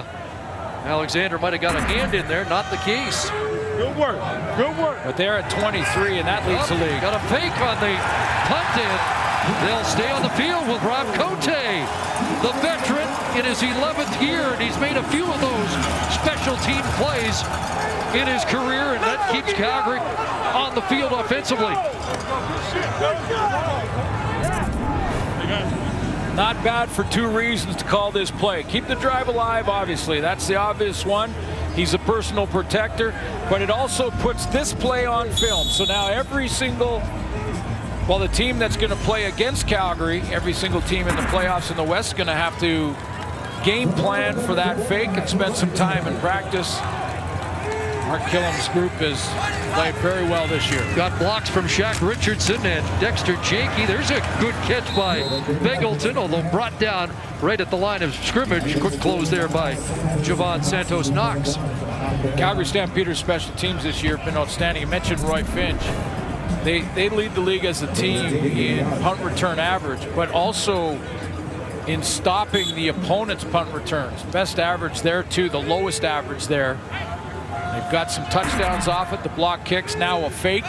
Alexander might have got a hand in there. Not the case. Good work. Good work. But they're at 23, and that leads the league. Got a fake on the punt in. They'll stay on the field with Rob Cote, the veteran in his 11th year, and he's made a few of those special team plays in his career, and that keeps Calgary on the field offensively. Not bad for 2 reasons to call this play. Keep the drive alive, obviously. That's the obvious one. He's a personal protector, but it also puts this play on film. So now every single, well, the team that's going to play against Calgary, every single team in the playoffs in the West is going to have to game plan for that fake and spend some time in practice. Mark Killam's group has played very well this year. Got blocks from Shaq Richardson and Dexter Janke. There's a good catch by Beggleton, although brought down right at the line of scrimmage. Quick close there by Javon Santos Knox. Calgary Stampeders special teams this year have been outstanding. You mentioned Roy Finch. They lead the league as a team in punt return average, but also in stopping the opponent's punt returns. Best average there too, the lowest average there. They've got some touchdowns off it. The block kicks, now a fake.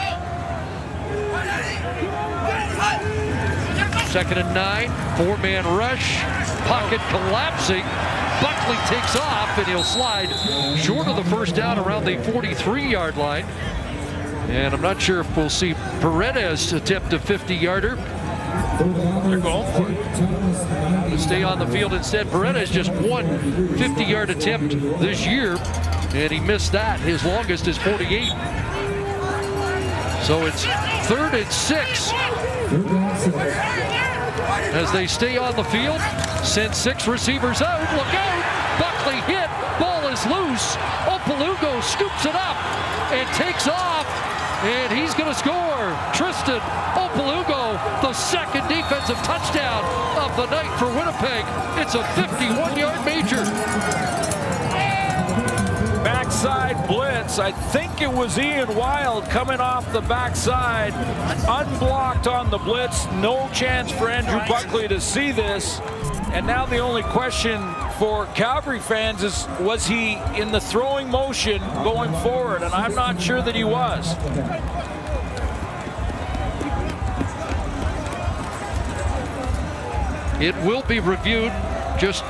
2nd and 9, 4-man rush, pocket collapsing. Buckley takes off and he'll slide short of the first down around the 43-yard line. And I'm not sure if we'll see Paredes attempt a 50-yarder. They're going for it. To stay on the field instead. Paredes just one 50-yard attempt this year, and he missed that. His longest is 48. So it's 3rd and 6. As they stay on the field, send 6 receivers out. Look out! Buckley hit. Ball is loose. Opalugo scoops it up and takes off. And he's going to score. Tristan Opalugo, the 2nd defensive touchdown of the night for Winnipeg. It's a 51-yard major. Backside blitz. I think it was Ian Wild coming off the backside, unblocked on the blitz. No chance for Andrew Buckley to see this. And now the only question for Calgary fans is, was he in the throwing motion going forward? And I'm not sure that he was. It will be reviewed just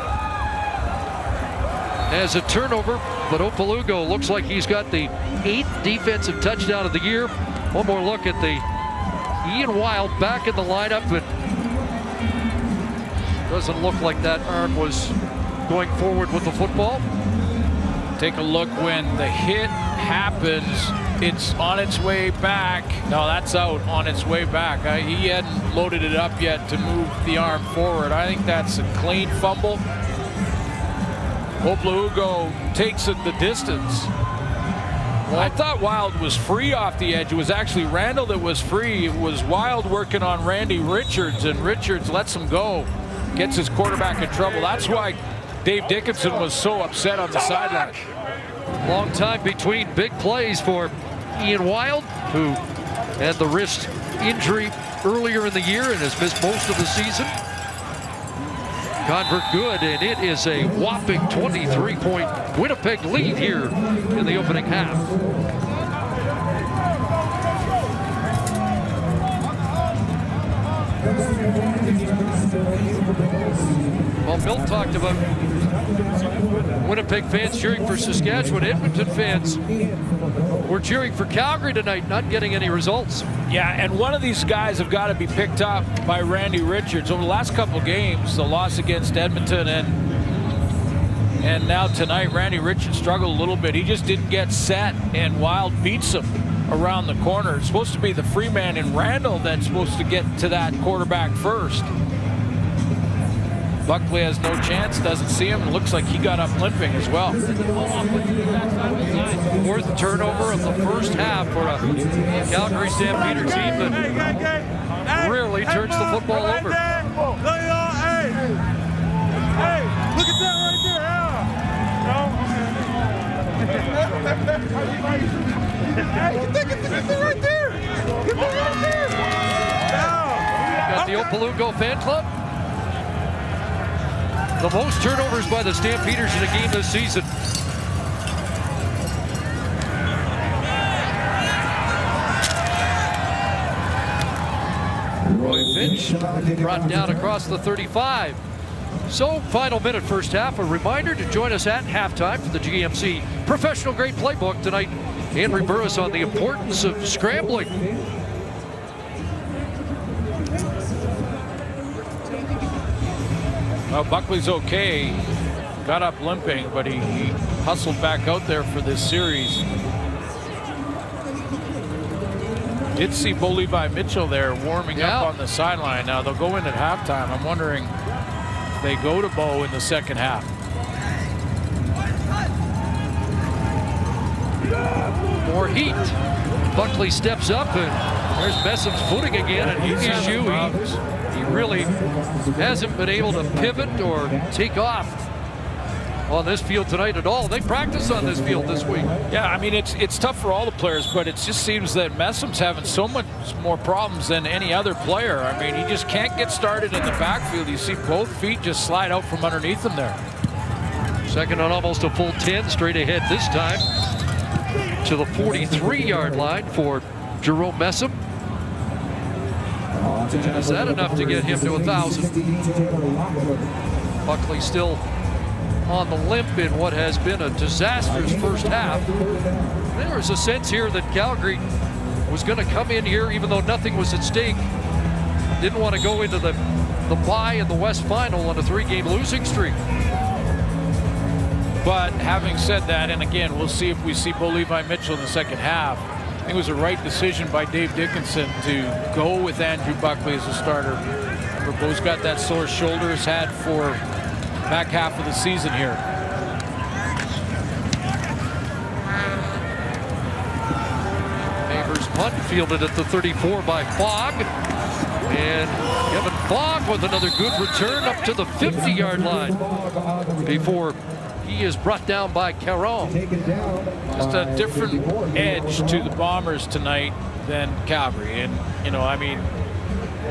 as a turnover, but Opalugo looks like he's got the 8th defensive touchdown of the year. One more look at the Ian Wild back in the lineup, but doesn't look like that arm was going forward with the football. Take a look when the hit happens. It's on its way back. No, that's out on its way back. He hadn't loaded it up yet to move the arm forward. I think that's a clean fumble. Opalugo takes it the distance. Well, I thought Wild was free off the edge. It was actually Randall that was free. It was Wild working on Randy Richards, and Richards lets him go. Gets his quarterback in trouble. That's why Dave Dickinson was so upset on the sideline. Long time between big plays for Ian Wild, who had the wrist injury earlier in the year and has missed most of the season. Convert good, and it is a whopping 23-point Winnipeg lead here in the opening half. Well, Milt talked about Winnipeg fans cheering for Saskatchewan. Edmonton fans were cheering for Calgary tonight, not getting any results. Yeah, and one of these guys have got to be picked up by Randy Richards. Over the last couple of games, the loss against Edmonton and now tonight, Randy Richards struggled a little bit. He just didn't get set, and Wild beats him around the corner. It's supposed to be the free man in Randall that's supposed to get to that quarterback first. Buckley has no chance, doesn't see him, and looks like he got up limping as well. 4th turnover of the first half for a Calgary Stampeder team that rarely turns the football over. Hey, look at that right there. Get that right there. Get that right there. Got the Opalugo fan club. The most turnovers by the Stampeders in a game this season. Roy Finch brought down across the 35. So, final minute first half. A reminder to join us at halftime for the GMC Professional Grade Playbook tonight. Henry Burris on the importance of scrambling. Well, Buckley's okay. Got up limping, but he hustled back out there for this series. Did see Bo Levi Mitchell there warming up on the sideline. Now they'll go in at halftime. I'm wondering if they go to Bo in the second half. More heat. Buckley steps up, and there's Bessem's footing again, and his issue. He really hasn't been able to pivot or take off on this field tonight at all. They practice on this field this week. Yeah, I mean, it's tough for all the players, but it just seems that Messam's having so much more problems than any other player. I mean, he just can't get started in the backfield. You see both feet just slide out from underneath him there. Second on almost a full 10, straight ahead this time to the 43-yard line for Jerome Messam. Is that enough to get him to 1,000? Buckley still on the limp in what has been a disastrous first half. There was a sense here that Calgary was going to come in here even though nothing was at stake. Didn't want to go into the bye in the West Final on a 3-game losing streak. But having said that, and again, we'll see if we see Bo Levi Mitchell in the second half. I think it was the right decision by Dave Dickinson to go with Andrew Buckley as a starter. Remember, Bo's got that sore shoulder he's had for back half of the season here. Neighbors punt fielded at the 34 by Fogg. And Kevin Fogg with another good return up to the 50-yard line before he is brought down by Caron. Just a different edge to the Bombers tonight than Calgary. And, you know, I mean,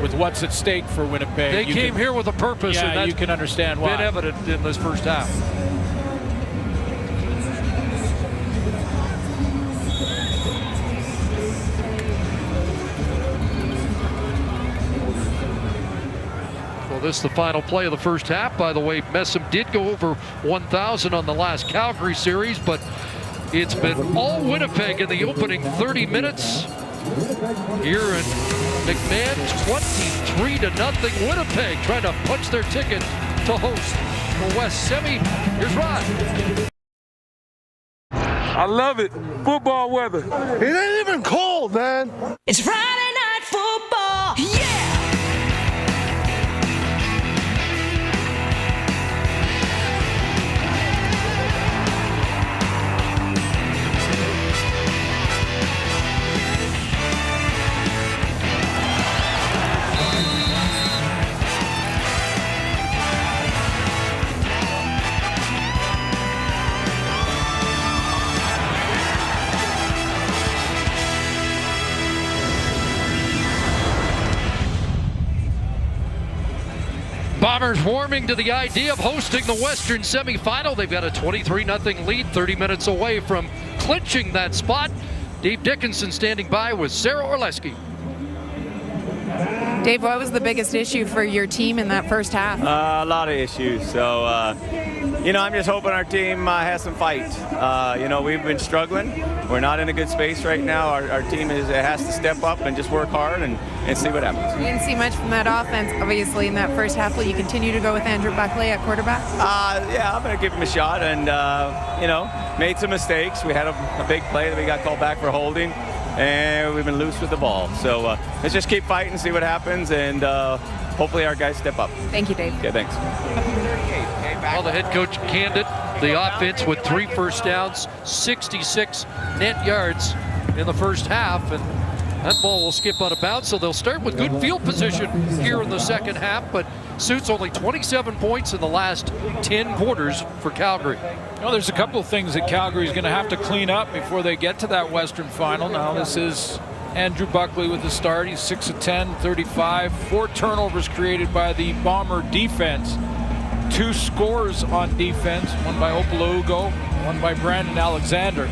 with what's at stake for Winnipeg. They came here with a purpose, yeah, and that's you can understand why. Been evident in this first half. This is the final play of the first half. By the way, Messam did go over 1,000 on the last Calgary series, but it's been all Winnipeg in the opening 30 minutes. Here in McMahon, 23-0 Winnipeg trying to punch their ticket to host the West Semi. Here's Rod. I love it. Football weather. It ain't even cold, man. It's Friday night football. Yeah! Bombers warming to the idea of hosting the Western semifinal. They've got a 23-0 lead, 30 minutes away from clinching that spot. Dave Dickinson standing by with Sarah Orleski. Dave, what was the biggest issue for your team in that first half? A lot of issues. So, you know, I'm just hoping our team has some fight. You know, we've been struggling. We're not in a good space right now. Our team has to step up and just work hard and see what happens. You didn't see much from that offense, obviously, in that first half. Will you continue to go with Andrew Buckley at quarterback? Yeah, I'm going to give him a shot. And, you know, made some mistakes. We had a big play that we got called back for holding. And we've been loose with the ball. So let's just keep fighting, see what happens, and hopefully our guys step up. Thank you, Dave. Okay, thanks. Well, the head coach canned it. The offense with 3 first downs, 66 net yards in the first half, and that ball will skip out of bounds, so they'll start with good field position here in the second half, but Suits only 27 points in the last 10 quarters for Calgary. Well, there's a couple of things that Calgary is going to have to clean up before they get to that Western final. Now, this is Andrew Buckley with the start. He's 6 of 10, 35. 4 turnovers created by the Bomber defense. 2 scores on defense, one by Opalaugo, one by Brandon Alexander.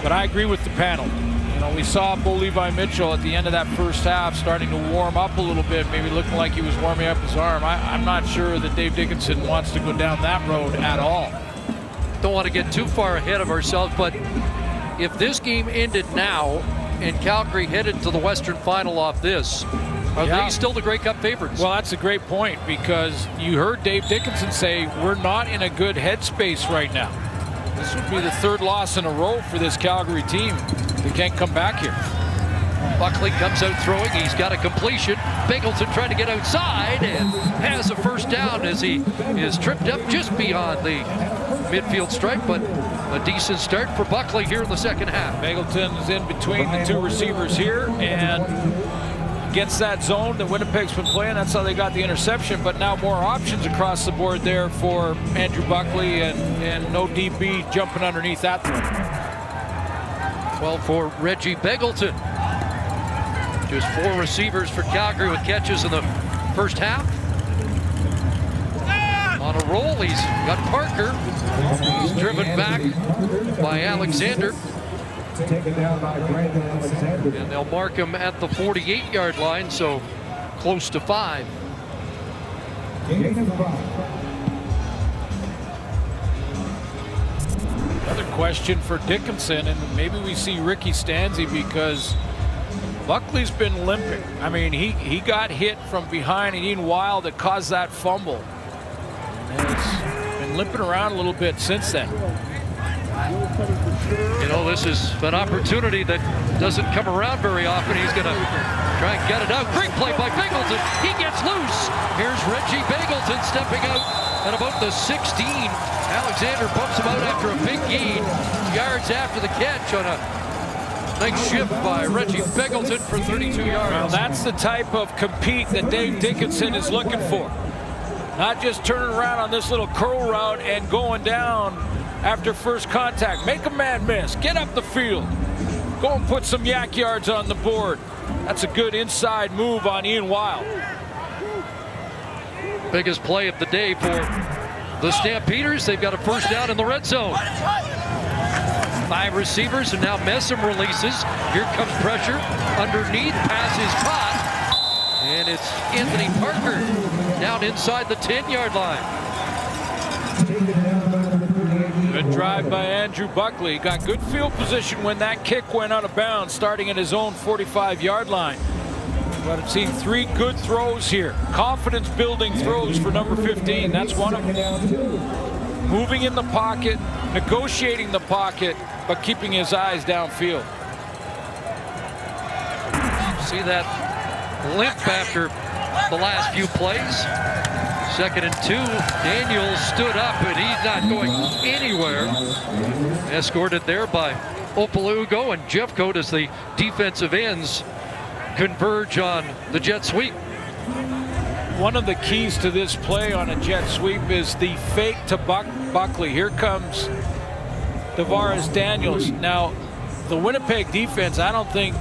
But I agree with the panel. You know, we saw Bo Levi Mitchell at the end of that first half starting to warm up a little bit, maybe looking like he was warming up his arm. I'm not sure that Dave Dickinson wants to go down that road at all. Don't want to get too far ahead of ourselves, but if this game ended now and Calgary headed to the Western Final off this, are they still the Grey Cup favorites? Well, that's a great point, because you heard Dave Dickinson say we're not in a good headspace right now. This would be the 3rd loss in a row for this Calgary team. They can't come back here. Buckley comes out throwing. He's got a completion. Bingleton trying to get outside and has a first down as he is tripped up just beyond the midfield stripe, but a decent start for Buckley here in the second half. Bingleton is in between the 2 receivers here, and against that zone that Winnipeg's been playing. That's how they got the interception, but now more options across the board there for Andrew Buckley, and no DB jumping underneath that throw. 12 for Reggie Begelton. Just 4 receivers for Calgary with catches in the first half. On a roll, he's got Parker. He's driven back by Alexander. And they'll mark him at the 48-yard line, so close to 5. Another question for Dickinson, and maybe we see Ricky Stanzi, because Buckley's been limping. I mean, he got hit from behind and Ian Wild that caused that fumble. And it's been limping around a little bit since then. You know, this is an opportunity that doesn't come around very often. He's going to try and get it out. Great play by Begelton. He gets loose. Here's Reggie Begelton stepping out at about the 16. Alexander bumps him out after a big gain. Yards after the catch on a nice shift by Reggie Begelton for 32 yards. Well, that's the type of compete that Dave Dickinson is looking for. Not just turning around on this little curl route and going down after first contact. Make a man miss. Get up the field. Go and put some yak yards on the board. That's a good inside move on Ian Wild. Biggest play of the day for the Stampeders. They've got a first down in the red zone. 5 receivers, and now Messam releases. Here comes pressure. Underneath, pass is caught. And it's Anthony Parker down inside the 10-yard line. Good drive by Andrew Buckley. Got good field position when that kick went out of bounds, starting at his own 45-yard line. But I've seen 3 good throws here. Confidence-building throws for number 15. That's one of them. Moving in the pocket, negotiating the pocket, but keeping his eyes downfield. See that limp after the last few plays. 2nd and 2. Daniels stood up, and he's not going anywhere. Escorted there by Opalugo and Jeffcoat as the defensive ends converge on the jet sweep. One of the keys to this play on a jet sweep is the fake to Buckley. Here comes Tavares Daniels. Now, the Winnipeg defense, I don't think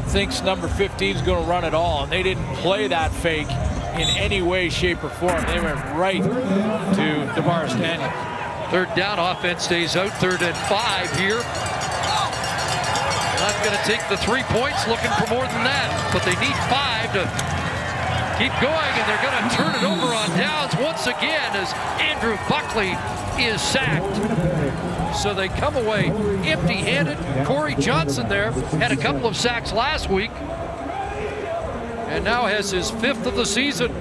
thinks number 15 is going to run at all, and they didn't play that fake in any way, shape, or form. They went right to Tavares Daniels. 3rd down, offense stays out. 3rd and 5 here. Not going to take the 3 points, looking for more than that, but they need 5 to keep going, and they're going to turn it over on downs once again as Andrew Buckley is sacked. So they come away empty-handed. Corey Johnson there had a couple of sacks last week and now has his 5th of the season.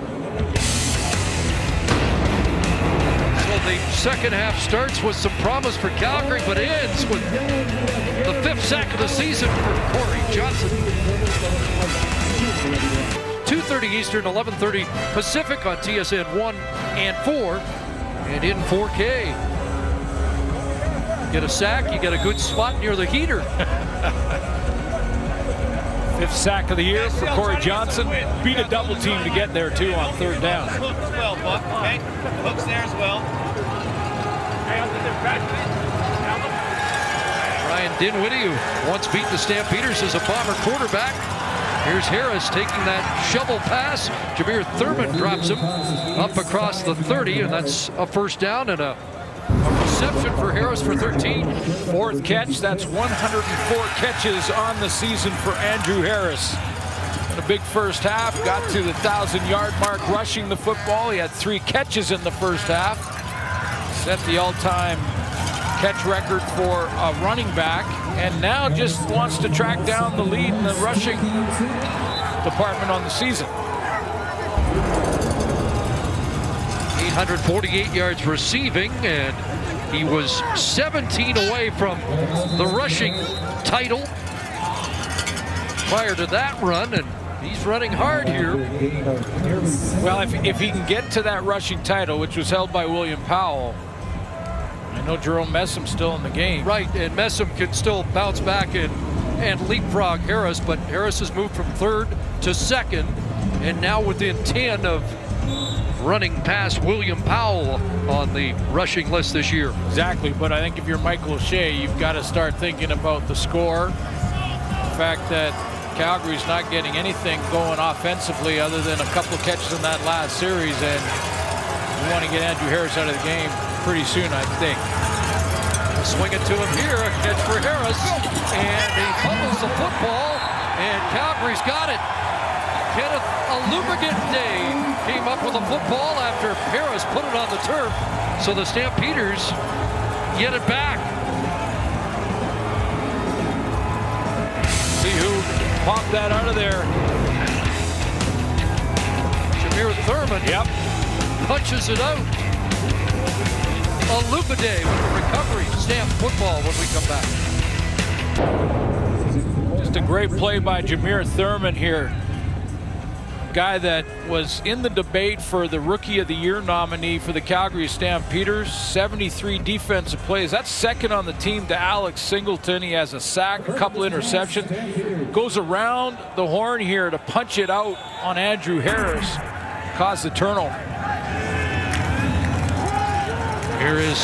So the second half starts with some promise for Calgary, but ends with the 5th sack of the season for Corey Johnson. 2:30 Eastern, 11:30 Pacific on TSN 1 and 4 and in 4K. Get a sack, you get a good spot near the heater. 5th sack of the year for Corey Johnson. Beat a double team to get there too on 3rd down. Hooks as well, Buck. Okay, hooks there as well. Ryan Dinwiddie, who once beat the Stampeders as a Bomber quarterback. Here's Harris taking that shovel pass. Jameer Thurman drops him up across the 30, and that's a first down and a reception for Harris for 13. 4th catch. That's 104 catches on the season for Andrew Harris. In a big first half, got to the 1,000-yard mark rushing the football. He had 3 catches in the first half. Set the all-time catch record for a running back, and now just wants to track down the lead in the rushing department on the season. 848 yards receiving, and he was 17 away from the rushing title prior to that run, and he's running hard here. Well, if he can get to that rushing title, which was held by William Powell, I know Jerome Messam's still in the game. Right, and Messam can still bounce back and and leapfrog Harris, but Harris has moved from third to second, and now within 10 of running past William Powell on the rushing list this year. Exactly, but I think if you're Michael O'Shea, you've got to start thinking about the score. The fact that Calgary's not getting anything going offensively other than a couple of catches in that last series, and we want to get Andrew Harris out of the game pretty soon, I think. Swing it to him here, a catch for Harris, and he fumbles the football, and Calgary's got it. Kenneth Alumagante came up with a football after Harris put it on the turf, so the Stampeders get it back. See who popped that out of there. Jameer Thurman punches it out. Alumagante with the recovery. Stamp football when we come back. Just a great play by Jameer Thurman here. Guy that was in the debate for the Rookie of the Year nominee for the Calgary Stampeders. 73 defensive plays. That's second on the team to Alex Singleton. He has a sack, a couple interceptions. Goes around the horn here to punch it out on Andrew Harris. Caused the turnover. Here is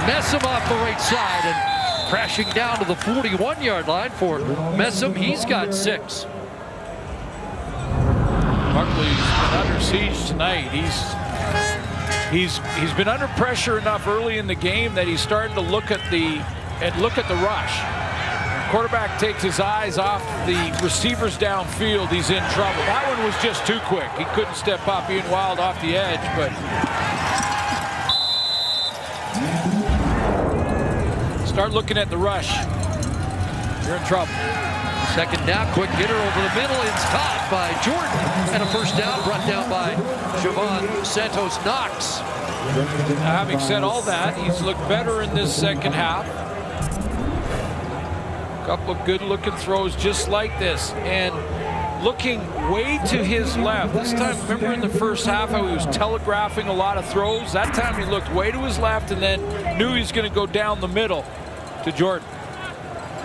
Messam off the right side and crashing down to the 41-yard line for Messam. He's got 6. Buckley's been under siege tonight. He's been under pressure enough early in the game that he's starting to look at the rush. The quarterback takes his eyes off the receivers downfield. He's in trouble. That one was just too quick. He couldn't step up, being wild off the edge, but start looking at the rush. You're in trouble. Second down, quick hitter over the middle. It's caught by Jordan. And a first down brought down by Javon Santos-Knox. Having said all that, he's looked better in this second half. A couple of good-looking throws just like this. And looking way to his left. This time, remember in the first half how he was telegraphing a lot of throws? That time he looked way to his left and then knew he was going to go down the middle to Jordan.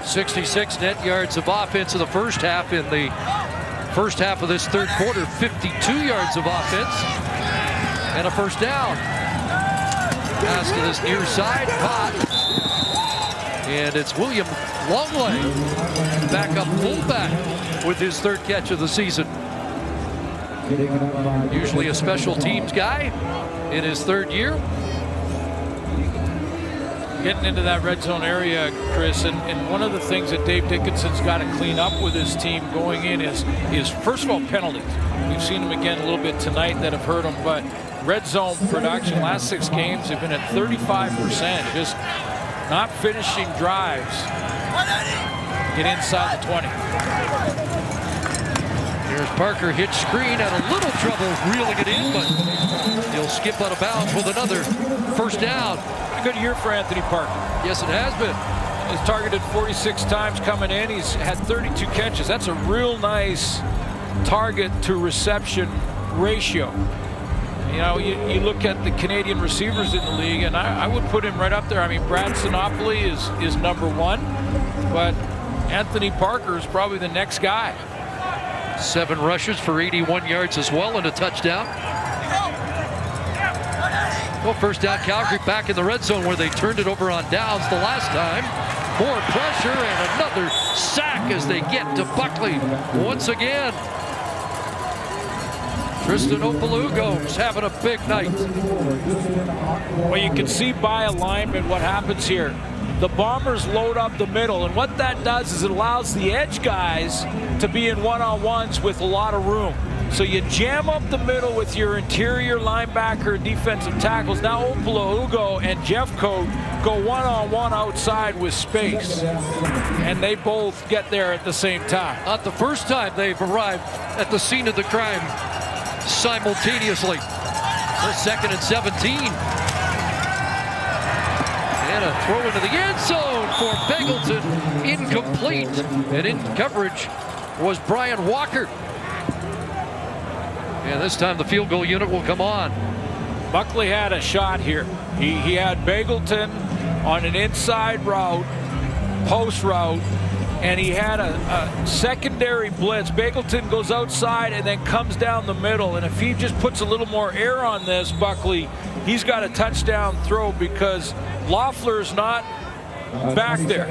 66 net yards of offense in the first half. In the first half of this third quarter, 52 yards of offense and a first down. Pass to this near side, caught. And it's William Longley, backup fullback, with his third catch of the season. Usually a special teams guy in his third year. Getting into that red zone area, Chris, and one of the things that Dave Dickinson's got to clean up with his team going in is first of all, penalties. We've seen them again a little bit tonight that have hurt them, but red zone production, last 6 games have been at 35%, just not finishing drives. Get inside the 20. Here's Parker, hitch screen, had a little trouble reeling it in, but he'll skip out of bounds with another first down. A good year for Anthony Parker. Yes, it has been. He's targeted 46 times coming in. He's had 32 catches. That's a real nice target to reception ratio. You know, you look at the Canadian receivers in the league, and I would put him right up there. I mean, Brad Sinopoli is number 1, but Anthony Parker is probably the next guy. 7 rushes for 81 yards as well and a touchdown. Well, first down, Calgary back in the red zone where they turned it over on downs the last time. More pressure and another sack as they get to Buckley once again. Tristan Opalugo's having a big night. Well, you can see by alignment what happens here. The Bombers load up the middle, and what that does is it allows the edge guys to be in one-on-ones with a lot of room. So you jam up the middle with your interior linebacker, defensive tackles. Now Opalugo and Jeffcoat go one-on-one outside with space. And they both get there at the same time. Not the first time they've arrived at the scene of the crime simultaneously. The 2nd and 17. And a throw into the end zone for Beggleton. Incomplete. And in coverage was Brian Walker. And this time the field goal unit will come on. Buckley had a shot here. He had Beggleton on an inside route, post route, and he had a secondary blitz. Bagleton goes outside and then comes down the middle, and if he just puts a little more air on this, Buckley, he's got a touchdown throw because Loeffler's not back there.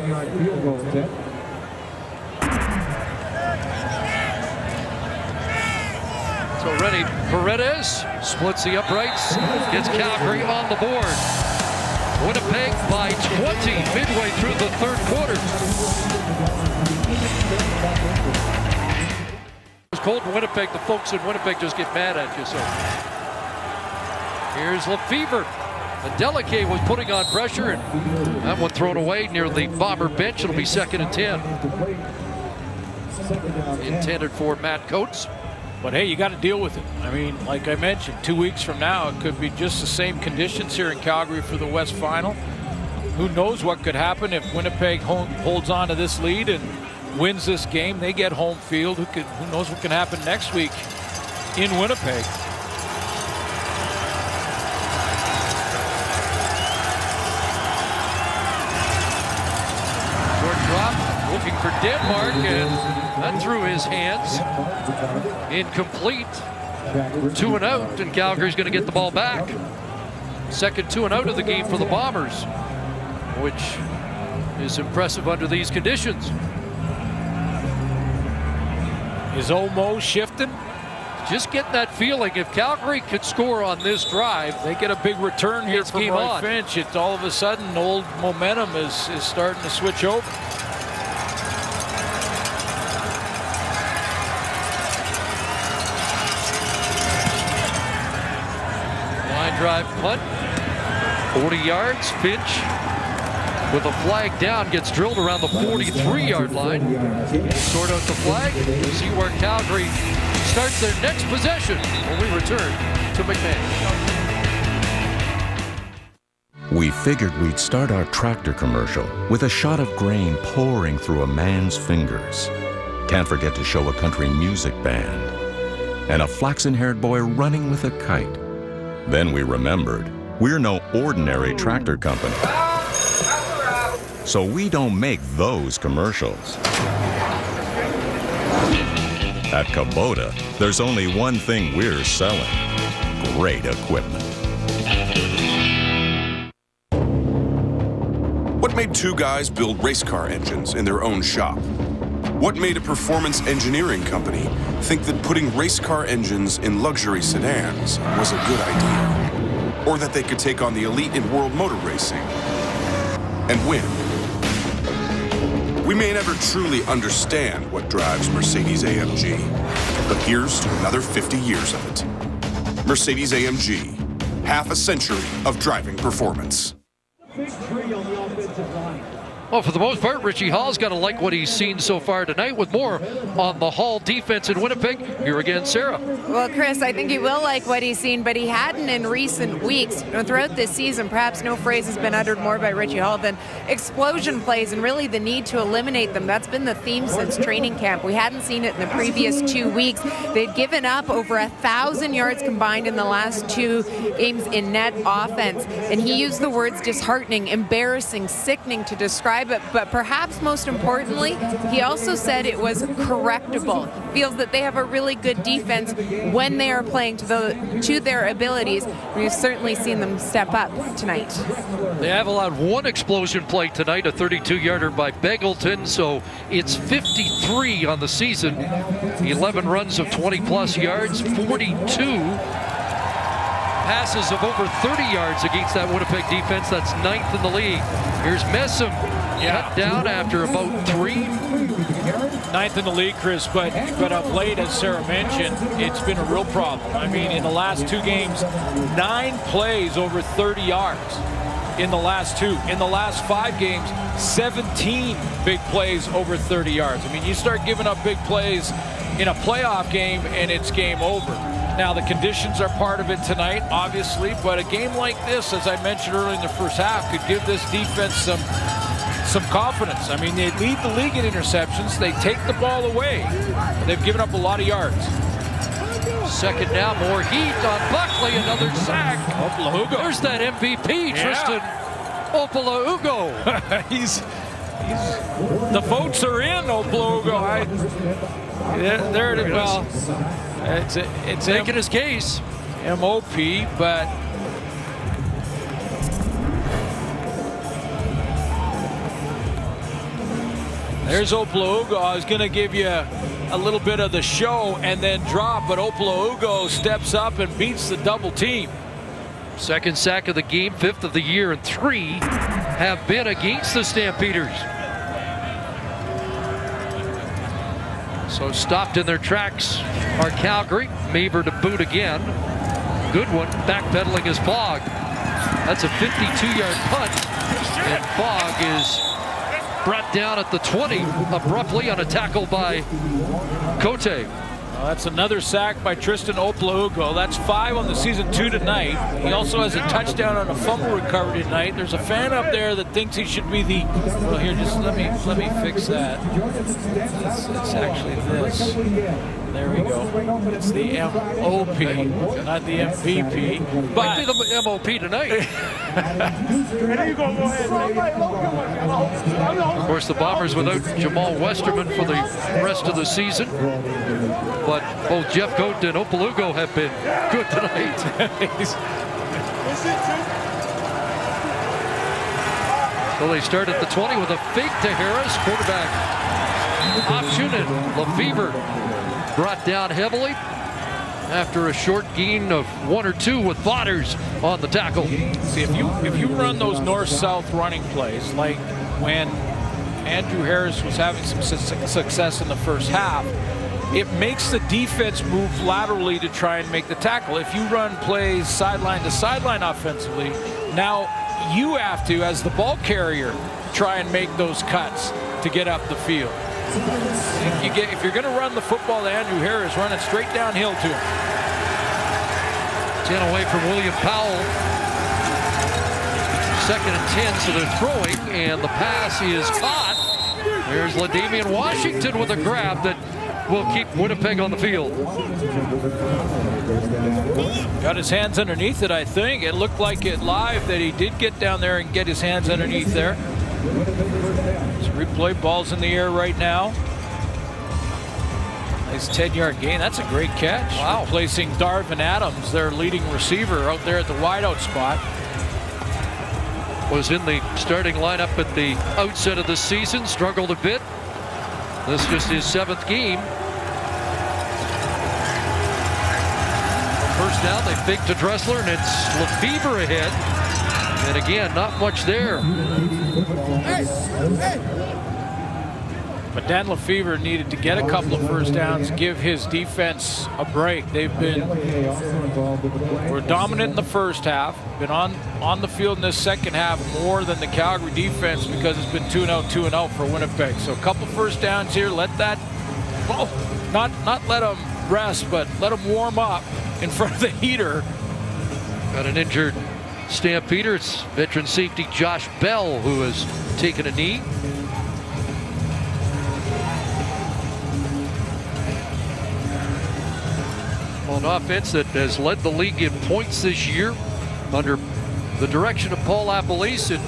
So ready, Paredes splits the uprights, gets Calgary on the board. Winnipeg by 20 midway through the third quarter. It's cold in Winnipeg. The folks in Winnipeg just get mad at you. So here's Lefevre. Adeleke was putting on pressure, and that one thrown away near the Bomber bench. It'll be 2nd and 10. Intended for Matt Coates. But hey, you got to deal with it. I mean, like I mentioned, 2 weeks from now, it could be just the same conditions here in Calgary for the West Final. Who knows what could happen if Winnipeg holds on to this lead and wins this game. They get home field. Who knows what can happen next week in Winnipeg. Short drop, looking for Denmark, and that through his hands. Incomplete. 2 and out, and Calgary's going to get the ball back. Second 2 and out of the game for the Bombers, which is impressive under these conditions. Is Omo shifting? Just getting that feeling if Calgary could score on this drive, they get a big return here from Roy Finch. It's all of a sudden old momentum is starting to switch over. Drive punt, 40 yards. Finch with a flag down gets drilled around the 43-yard line. Sort out the flag. We'll see where Calgary starts their next possession when we return to McMahon. We figured we'd start our tractor commercial with a shot of grain pouring through a man's fingers. Can't forget to show a country music band and a flaxen-haired boy running with a kite. Then we remembered, we're no ordinary tractor company. So we don't make those commercials. At Kubota, there's only one thing we're selling: great equipment. What made two guys build race car engines in their own shop? What made a performance engineering company think that putting race car engines in luxury sedans was a good idea? Or that they could take on the elite in world motor racing and win? We may never truly understand what drives Mercedes-AMG, but here's to another 50 years of it. Mercedes-AMG, half a century of driving performance. Well, for the most part, Richie Hall's got to like what he's seen so far tonight. With more on the Hall defense in Winnipeg, here again, Sarah. Well, Chris, I think he will like what he's seen, but he hadn't in recent weeks. You know, throughout this season, perhaps no phrase has been uttered more by Richie Hall than explosion plays and really the need to eliminate them. That's been the theme since training camp. We hadn't seen it in the previous 2 weeks. They'd given up over 1,000 yards combined in the last 2 games in net offense, and he used the words disheartening, embarrassing, sickening to describe it, but perhaps most importantly, he also said it was correctable. He feels that they have a really good defense when they are playing to their abilities. We've certainly seen them step up tonight. They have allowed one explosion play tonight, a 32-yarder by Bagleton, so it's 53 on the season. 11 runs of 20-plus yards, 42 passes of over 30 yards against that Winnipeg defense. That's 9th in the league. Here's Messam, cut down after about 3. 9th in the league, Chris, but of late, as Sarah mentioned, it's been a real problem. I mean, in the last 2 games, 9 plays over 30 yards in the last 2. In the last 5 games, 17 big plays over 30 yards. I mean, you start giving up big plays in a playoff game, and it's game over. Now, the conditions are part of it tonight, obviously, but a game like this, as I mentioned earlier in the first half, could give this defense some confidence. I mean, they lead the league in interceptions. They take the ball away. They've given up a lot of yards. Second down, more heat on Buckley, another sack. Opalaugo. There's that MVP, Tristan Opalaugo. The votes are in, Oplogo. There it is. Well, it's making his case. MOP, but there's Oplogo. I was going to give you a little bit of the show and then drop, but Oplogo steps up and beats the double team. Second sack of the game, 5th of the year, and 3 have been against the Stampeders. So stopped in their tracks are Calgary. Maver to boot again. Goodwin backpedaling his Fogg. That's a 52-yard punt. And Fogg is brought down at the 20 abruptly on a tackle by Cote. Well, that's another sack by Tristan Oplogo. That's 5 on the season, 2 tonight. He also has a touchdown on a fumble recovery tonight. There's a fan up there that thinks he should be the. Well, here, just let me fix that. It's actually this. There we go. It's the MOP, not the MVP. But might be the MOP tonight. Of course, the Bombers without Jamal Westerman for the rest of the season. But both Jeff Cote and Oplogo have been good tonight. So they start at the 20 with a fake to Harris. Quarterback option, and Lefevre brought down heavily after a short gain of 1 or 2 with Vaughters on the tackle. See, if you run those north-south running plays, like when Andrew Harris was having some success in the first half, it makes the defense move laterally to try and make the tackle. If you run plays sideline to sideline offensively, now you have to, as the ball carrier, try and make those cuts to get up the field. If you're going to run the football to Andrew Harris, run it straight downhill to him. 10 away from William Powell. 2nd and 10, so they're throwing, and the pass is caught. There's LaDamian Washington with a grab that will keep Winnipeg on the field. Got his hands underneath it, I think. It looked like it live that he did get down there and get his hands underneath there. So replay, ball's in the air right now. Nice 10-yard gain. That's a great catch. Wow. Replacing Darvin Adams, their leading receiver, out there at the wideout spot. Was in the starting lineup at the outset of the season, struggled a bit. This is just his 7th game. First down, they fake to Dressler, and it's Lefevre ahead. And again, not much there. But Dan Lefevre needed to get a couple of first downs, give his defense a break. Were dominant in the first half, been on the field in this second half more than the Calgary defense because it's been 2-0 for Winnipeg. So a couple first downs here, let that, well, not let them rest, but let them warm up in front of the heater. Got an injured Stampeder. It's veteran safety Josh Bell who has taken a knee. An offense that has led the league in points this year under the direction of Paul Appelese and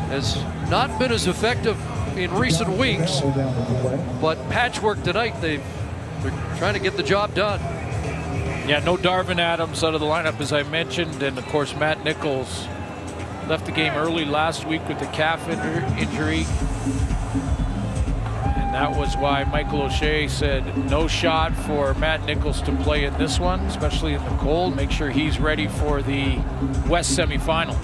has not been as effective in recent weeks. But patchwork tonight, they're trying to get the job done. Yeah, no Darvin Adams out of the lineup, as I mentioned, and of course Matt Nichols left the game early last week with the calf injury. And that was why Michael O'Shea said no shot for Matt Nichols to play in this one, especially in the cold. Make sure he's ready for the West semifinal.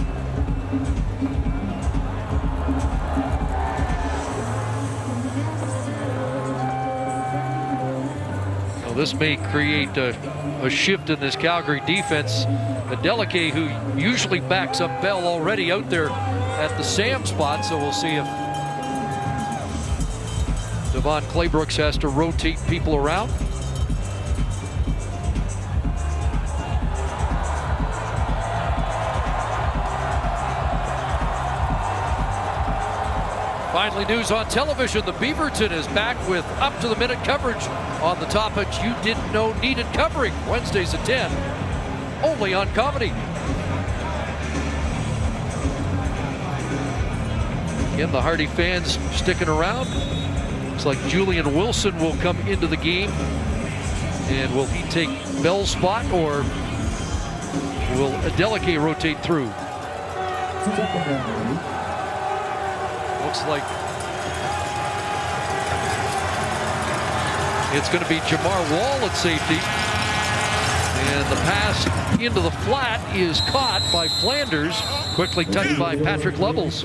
Well, this may create a shift in this Calgary defense. Adeleke, who usually backs up Bell, already out there at the Sam spot, so we'll see if Devon Claybrooks has to rotate people around. Finally, news on television. The Beaverton is back with up-to-the-minute coverage on the topics you didn't know needed covering. Wednesdays at 10, only on Comedy. Again, the Hardy fans sticking around. Looks like Julian Wilson will come into the game. And will he take Bell's spot, or will Adeleke rotate through? Looks like it's going to be Jamar Wall at safety. And the pass into the flat is caught by Flanders, quickly touched by Patrick Levels.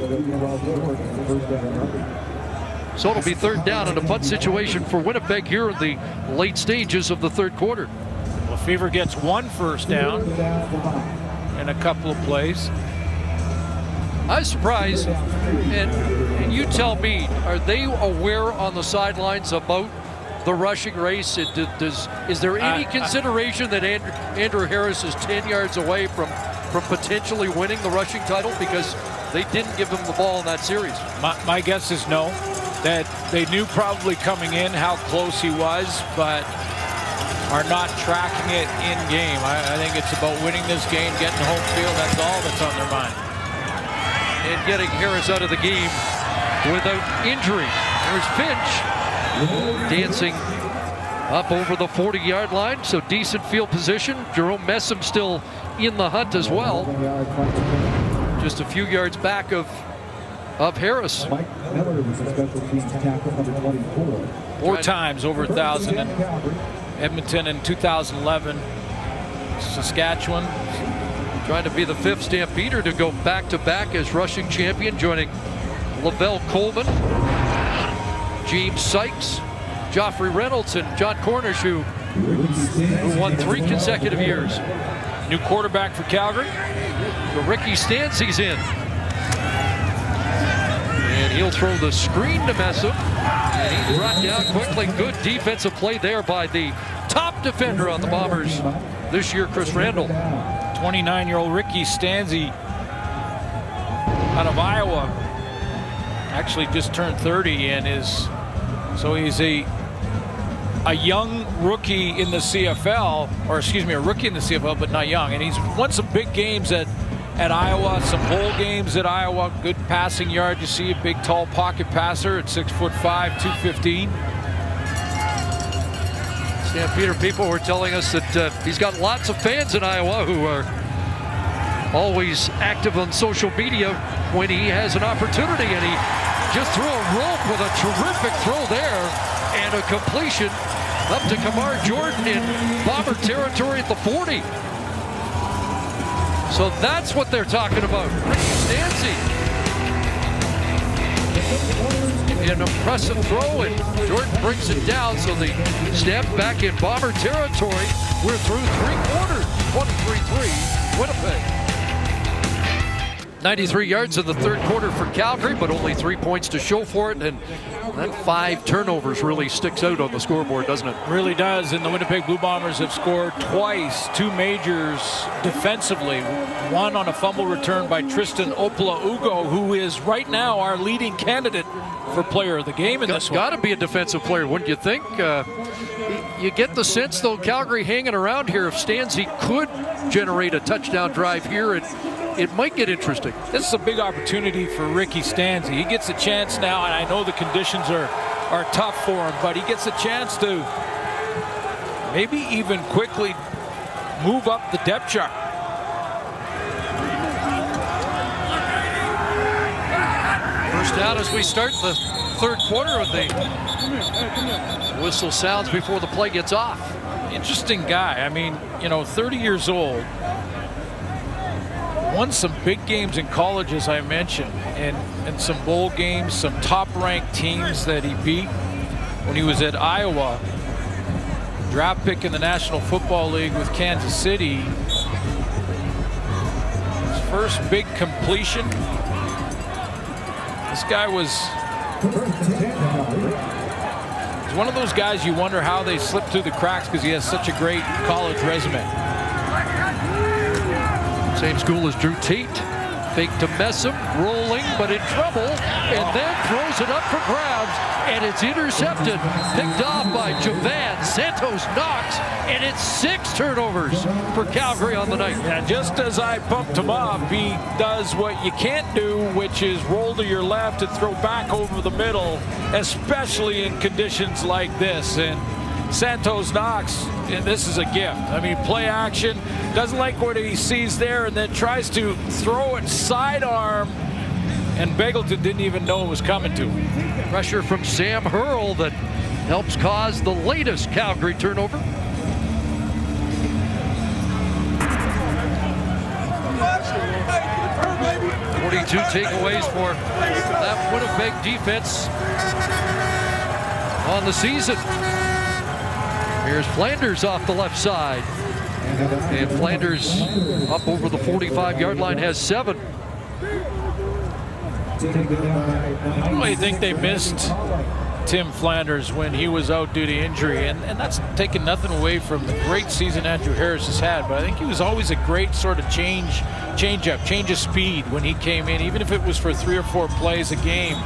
So it'll be third down in a punt situation for Winnipeg here in the late stages of the third quarter. Lefevre gets 1 first down in a couple of plays. I was surprised, and you tell me, are they aware on the sidelines about the rushing race? Is there any consideration that Andrew Harris is 10 yards away from potentially winning the rushing title because they didn't give him the ball in that series? My guess is no. That they knew probably coming in how close he was, but are not tracking it in game. I think it's about winning this game, getting home field. That's all that's on their mind. And getting Harris out of the game without injury. There's Finch dancing up over the 40-yard line, so decent field position. Jerome Messam still in the hunt as well. Just a few yards back of Harris. 4 times over 1,000 in Edmonton in 2011. Saskatchewan. Trying to be the 5th Stampeder to go back-to-back as rushing champion, joining Lavelle Coleman, James Sykes, Joffrey Reynolds, and John Cornish, who won 3 consecutive years. New quarterback for Calgary. Ricky Stancy's in. And he'll throw the screen to Messam. And he's brought down quickly. Good defensive play there by the top defender on the Bombers this year, Chris Randall. 29-year-old Ricky Stancy out of Iowa. Actually just turned 30 and he's a young rookie in the CFL, or excuse me, a rookie in the CFL, but not young. And he's won some big games at Iowa, some bowl games at Iowa. Good passing yard. You see a big, tall pocket passer at 6'5", 215. Stampeder people were telling us that he's got lots of fans in Iowa who are always active on social media when he has an opportunity, and he just threw a rope with a terrific throw there and a completion up to Kamar Jordan in Bomber territory at the 40. So that's what they're talking about. Ricky Stancy. An impressive throw, and Jordan brings it down, so they snap back in Bomber territory. We're through 3 quarters, 23-3, Winnipeg. 93 yards in the third quarter for Calgary, but only 3 points to show for it, and that 5 turnovers really sticks out on the scoreboard, doesn't it? Really does, and the Winnipeg Blue Bombers have scored twice, 2 majors defensively. One on a fumble return by Tristan Opla-Ugo, who is right now our leading candidate for player of the game in this one. Got to be a defensive player, wouldn't you think? You get the sense, though, Calgary hanging around here. If Stancy could generate a touchdown drive here, it might get interesting. This is a big opportunity for Ricky Stancy. He gets a chance now, and I know the conditions are tough for him, but he gets a chance to maybe even quickly move up the depth chart. First down as we start the third quarter of the whistle sounds before the play gets off. Interesting guy. I mean, 30 years old. Won some big games in college, as I mentioned, and some bowl games, some top-ranked teams that he beat when he was at Iowa. Draft pick in the National Football League with Kansas City. His first big completion. This guy was one of those guys you wonder how they slipped through the cracks because he has such a great college resume. Same school as Drew Tate. Fake to Messam, rolling, but in trouble, and then throws it up for grabs, and it's intercepted, picked off by Javan. Santos Knox, and it's 6 turnovers for Calgary on the night. And just as I pumped him up, he does what you can't do, which is roll to your left and throw back over the middle, especially in conditions like this. And Santos Knox, and this is a gift. I mean, play action, doesn't like what he sees there, and then tries to throw it sidearm, and Begelton didn't even know it was coming to him. Pressure from Sam Hurl that helps cause the latest Calgary turnover. Two takeaways for that Winnipeg defense on the season. Here's Flanders off the left side. And Flanders up over the 45-yard line has 7. I think they missed Tim Flanders when he was out due to injury, and that's taken nothing away from the great season Andrew Harris has had, but I think he was always a great sort of change of speed when he came in, even if it was for 3 or 4 plays a game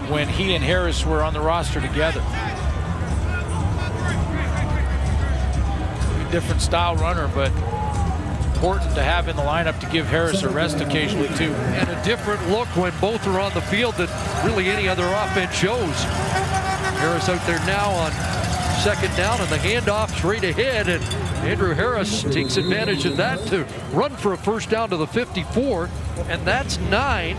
when he and Harris were on the roster together. Different style runner, but important to have in the lineup to give Harris a rest occasionally too. And a different look when both are on the field than really any other offense shows. Harris out there now on 2nd down, and the handoff's right ahead, and Andrew Harris takes advantage of that to run for a 1st down to the 54, and that's 9.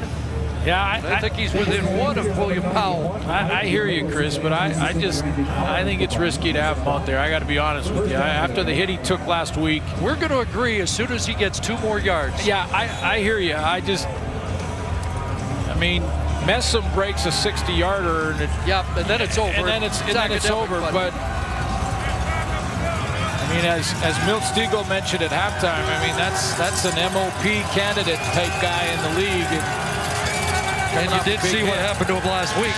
Yeah, I think he's within 1 of William Powell. I hear you, Chris, but I think it's risky to have him out there. I got to be honest with you. After the hit he took last week, we're going to agree as soon as he gets 2 more yards. Yeah, I hear you. I mean, Messam breaks a 60-yarder, and and then it's over. And then it's over. But I mean, as Milt Stegall mentioned at halftime, I mean that's an MOP candidate type guy in the league. And you did see what happened to him last week.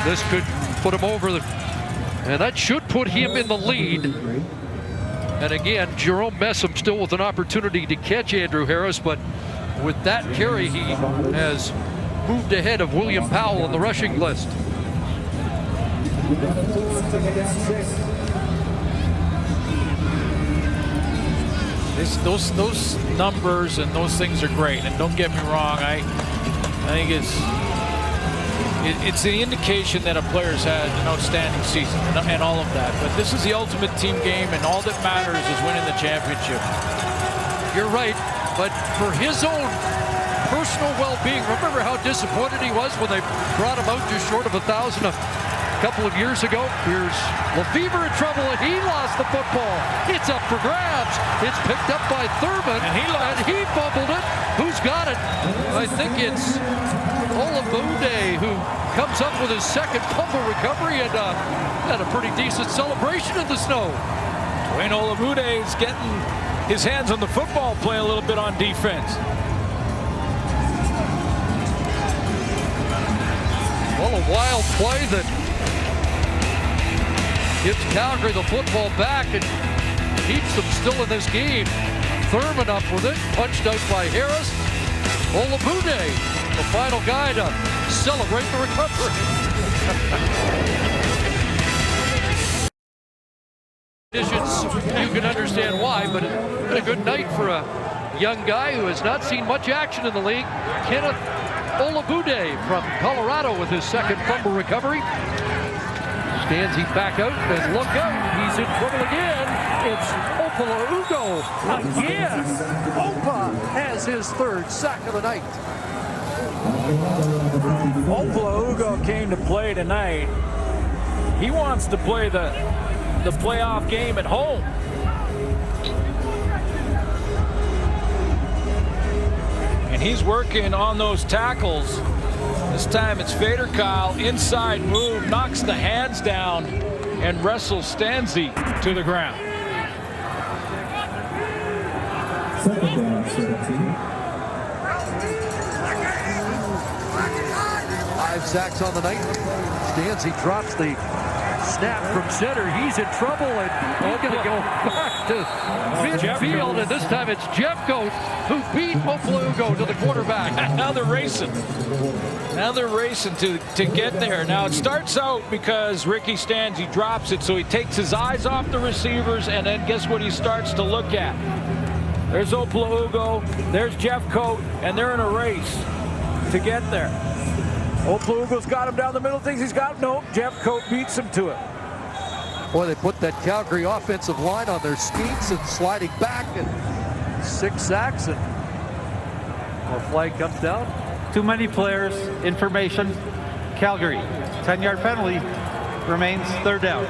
This could put him over and that should put him in the lead. And again, Jerome Messam still with an opportunity to catch Andrew Harris, but with that carry, he has moved ahead of William Powell on the rushing list. Those numbers and those things are great, and don't get me wrong, I think it's the indication that a player's had an outstanding season and all of that. But this is the ultimate team game, and all that matters is winning the championship. You're right, but for his own personal well-being, remember how disappointed he was when they brought him out just short of 1,000 a couple of years ago? Here's Lefevre in trouble, and he lost the football. It's up for grabs. It's picked up by Thurman, and he fumbled it. Who's got it? I think it's Olabude who comes up with his 2nd fumble recovery, and had a pretty decent celebration in the snow. Dwayne Olabude is getting his hands on the football, playing a little bit on defense. Well, a wild play that gives Calgary the football back and keeps them still in this game. Thurman up with it, punched out by Harris. Olabude, the final guy to celebrate the recovery. You can understand why, but it's been a good night for a young guy who has not seen much action in the league. Kenneth Olabude from Colorado with his 2nd fumble recovery. Stands he back out, and look out, he's in trouble again. It's Opala Ugo again. Opa has his 3rd sack of the night. Opala Ugo came to play tonight. He wants to play the playoff game at home. And he's working on those tackles. This time it's Fader Kyle, inside move, knocks the hands down, and wrestles Stanzi to the ground. 2nd down, 17. 5 sacks on the night. Stanzi drops the Snap from center. He's in trouble, and he's going to go back to midfield. And this time it's Jeffcoat who beat Oplugo to the quarterback. Now they're racing. Now they're racing to get there. Now it starts out because Ricky stands, he drops it, so he takes his eyes off the receivers, and then guess what he starts to look at? There's Oplugo, there's Jeffcoat, and they're in a race to get there. Oplugo's got him down the middle, thinks he's got him. Nope, Jeffcoat beats him to it. Boy, they put that Calgary offensive line on their skates and sliding back, and 6 sacks, and a flag comes down. Too many players, information, Calgary. 10-yard penalty, remains third down.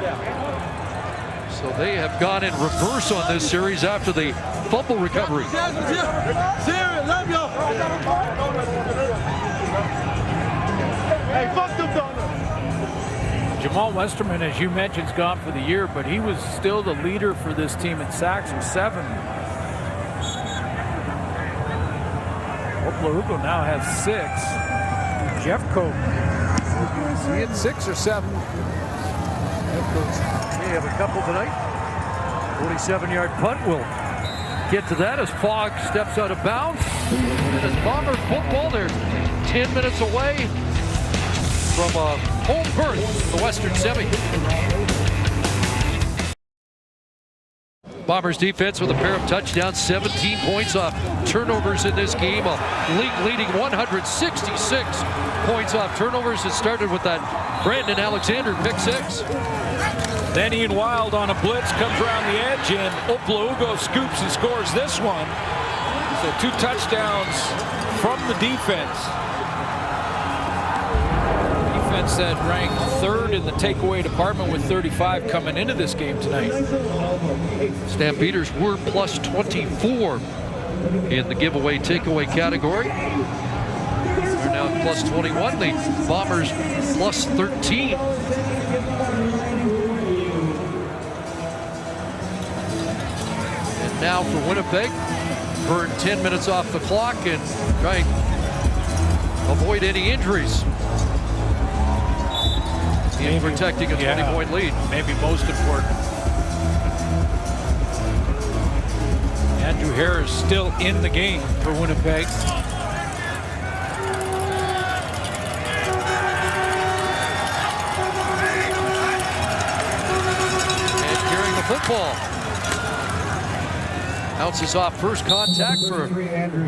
So they have gone in reverse on this series after the fumble recovery. Hey, fuck them, Jamal Westerman, as you mentioned, is gone for the year, but he was still the leader for this team in sacks with 7. Oplugo now has 6. Jeffcoat, is he at 6 or 7? Jeffcoat may have a couple tonight. 47-yard punt will get to that as Fogg steps out of bounds. And as Bomber football, they're 10 minutes away from a home berth, the Western Semi. Bombers defense with a pair of touchdowns, 17 points off turnovers in this game. A league-leading 166 points off turnovers. It started with that Brandon Alexander pick 6. Then Ian Wild on a blitz comes around the edge, and Oplugo scoops and scores this one. So 2 touchdowns from the defense. Defense that ranked 3rd in the takeaway department with 35 coming into this game tonight. Stampeders were plus 24 in the giveaway takeaway category. They're now plus 21. The Bombers plus 13. And now for Winnipeg, burn 10 minutes off the clock and try and avoid any injuries. In protecting a 20-point lead. Maybe most important. Andrew Harris still in the game for Winnipeg. And carrying the football. Bounces off first contact for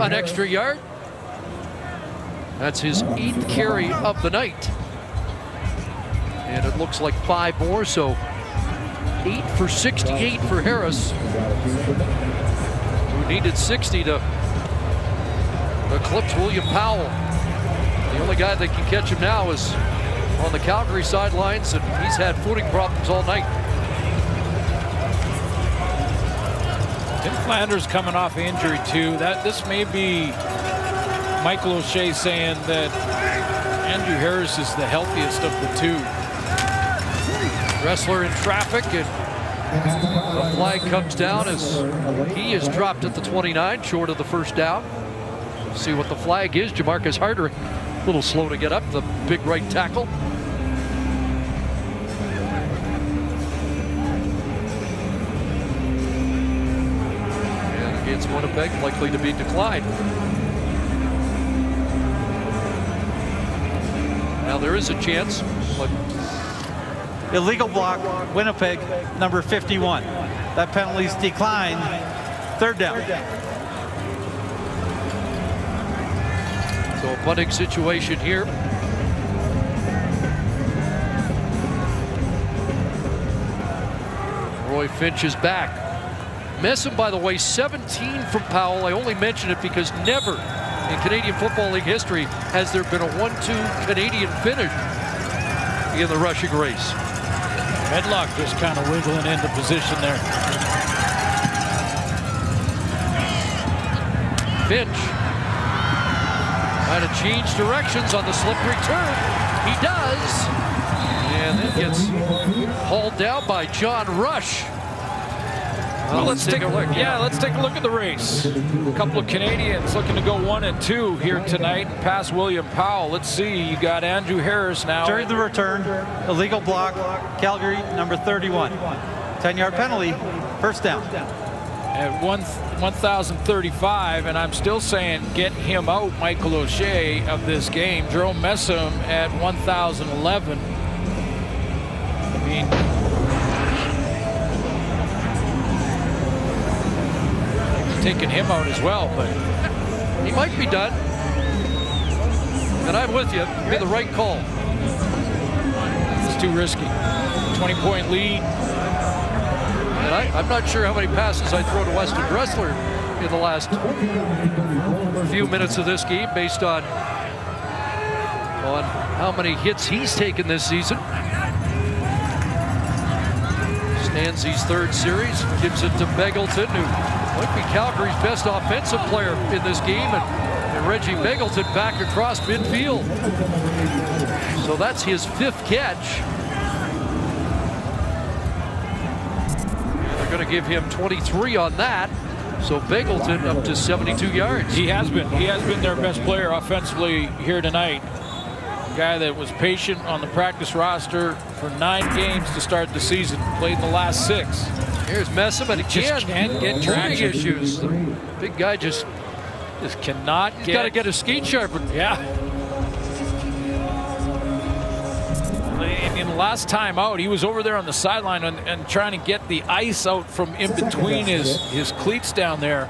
an extra yard. That's his 8th carry of the night. And it looks like 5 more, so 8 for 68 for Harris, who needed 60 to eclipse William Powell. The only guy that can catch him now is on the Calgary sidelines, and he's had footing problems all night. Tim Flanders coming off injury too. This may be Michael O'Shea saying that Andrew Harris is the healthiest of the 2. Wrestler in traffic, and the flag comes down as he is dropped at the 29, short of the first down. We'll see what the flag is. Jamarcus Harder, a little slow to get up, the big right tackle. And against Winnipeg, likely to be declined. Now there is a chance, but Illegal block, Winnipeg, number 51. That penalty's declined. Third down. so a punting situation here. Roy Finch is back. Messam, by the way, 17 from Powell. I only mention it because never in Canadian Football League history has there been a 1-2 Canadian finish in the rushing race. Medlock just kind of wiggling into position there. Finch trying to change directions on the slippery turn. He does. And then gets hauled down by John Rush. Well, let's take a look. Yeah, let's take a look at the race. A couple of Canadians looking to go 1 and 2 here tonight, past William Powell. Let's see. You got Andrew Harris now. During the return, illegal block, Calgary, number 31. 10-yard penalty, first down. At 1,035, and I'm still saying get him out, Michael O'Shea, of this game. Jerome Messam at 1,011. I mean, taking him out as well, but he might be done. And I'm with you. It'd be the right call. It's too risky. 20-point lead. And I'm not sure how many passes I throw to Weston Dressler in the last few minutes of this game based on how many hits he's taken this season. Stanzi's third series, gives it to Beggleton, who might be Calgary's best offensive player in this game, and Reggie Beggleton back across midfield. So that's his 5th catch. They're going to give him 23 on that. So Beggleton up to 72 yards. He has been their best player offensively here tonight. Guy that was patient on the practice roster for 9 games to start the season. Played in the last 6. Here's Messam, and he just can't get traction issues. The big guy just cannot. He's got to get his skate sharpened. Yeah. In the last time out, he was over there on the sideline and trying to get the ice out from in between his cleats down there.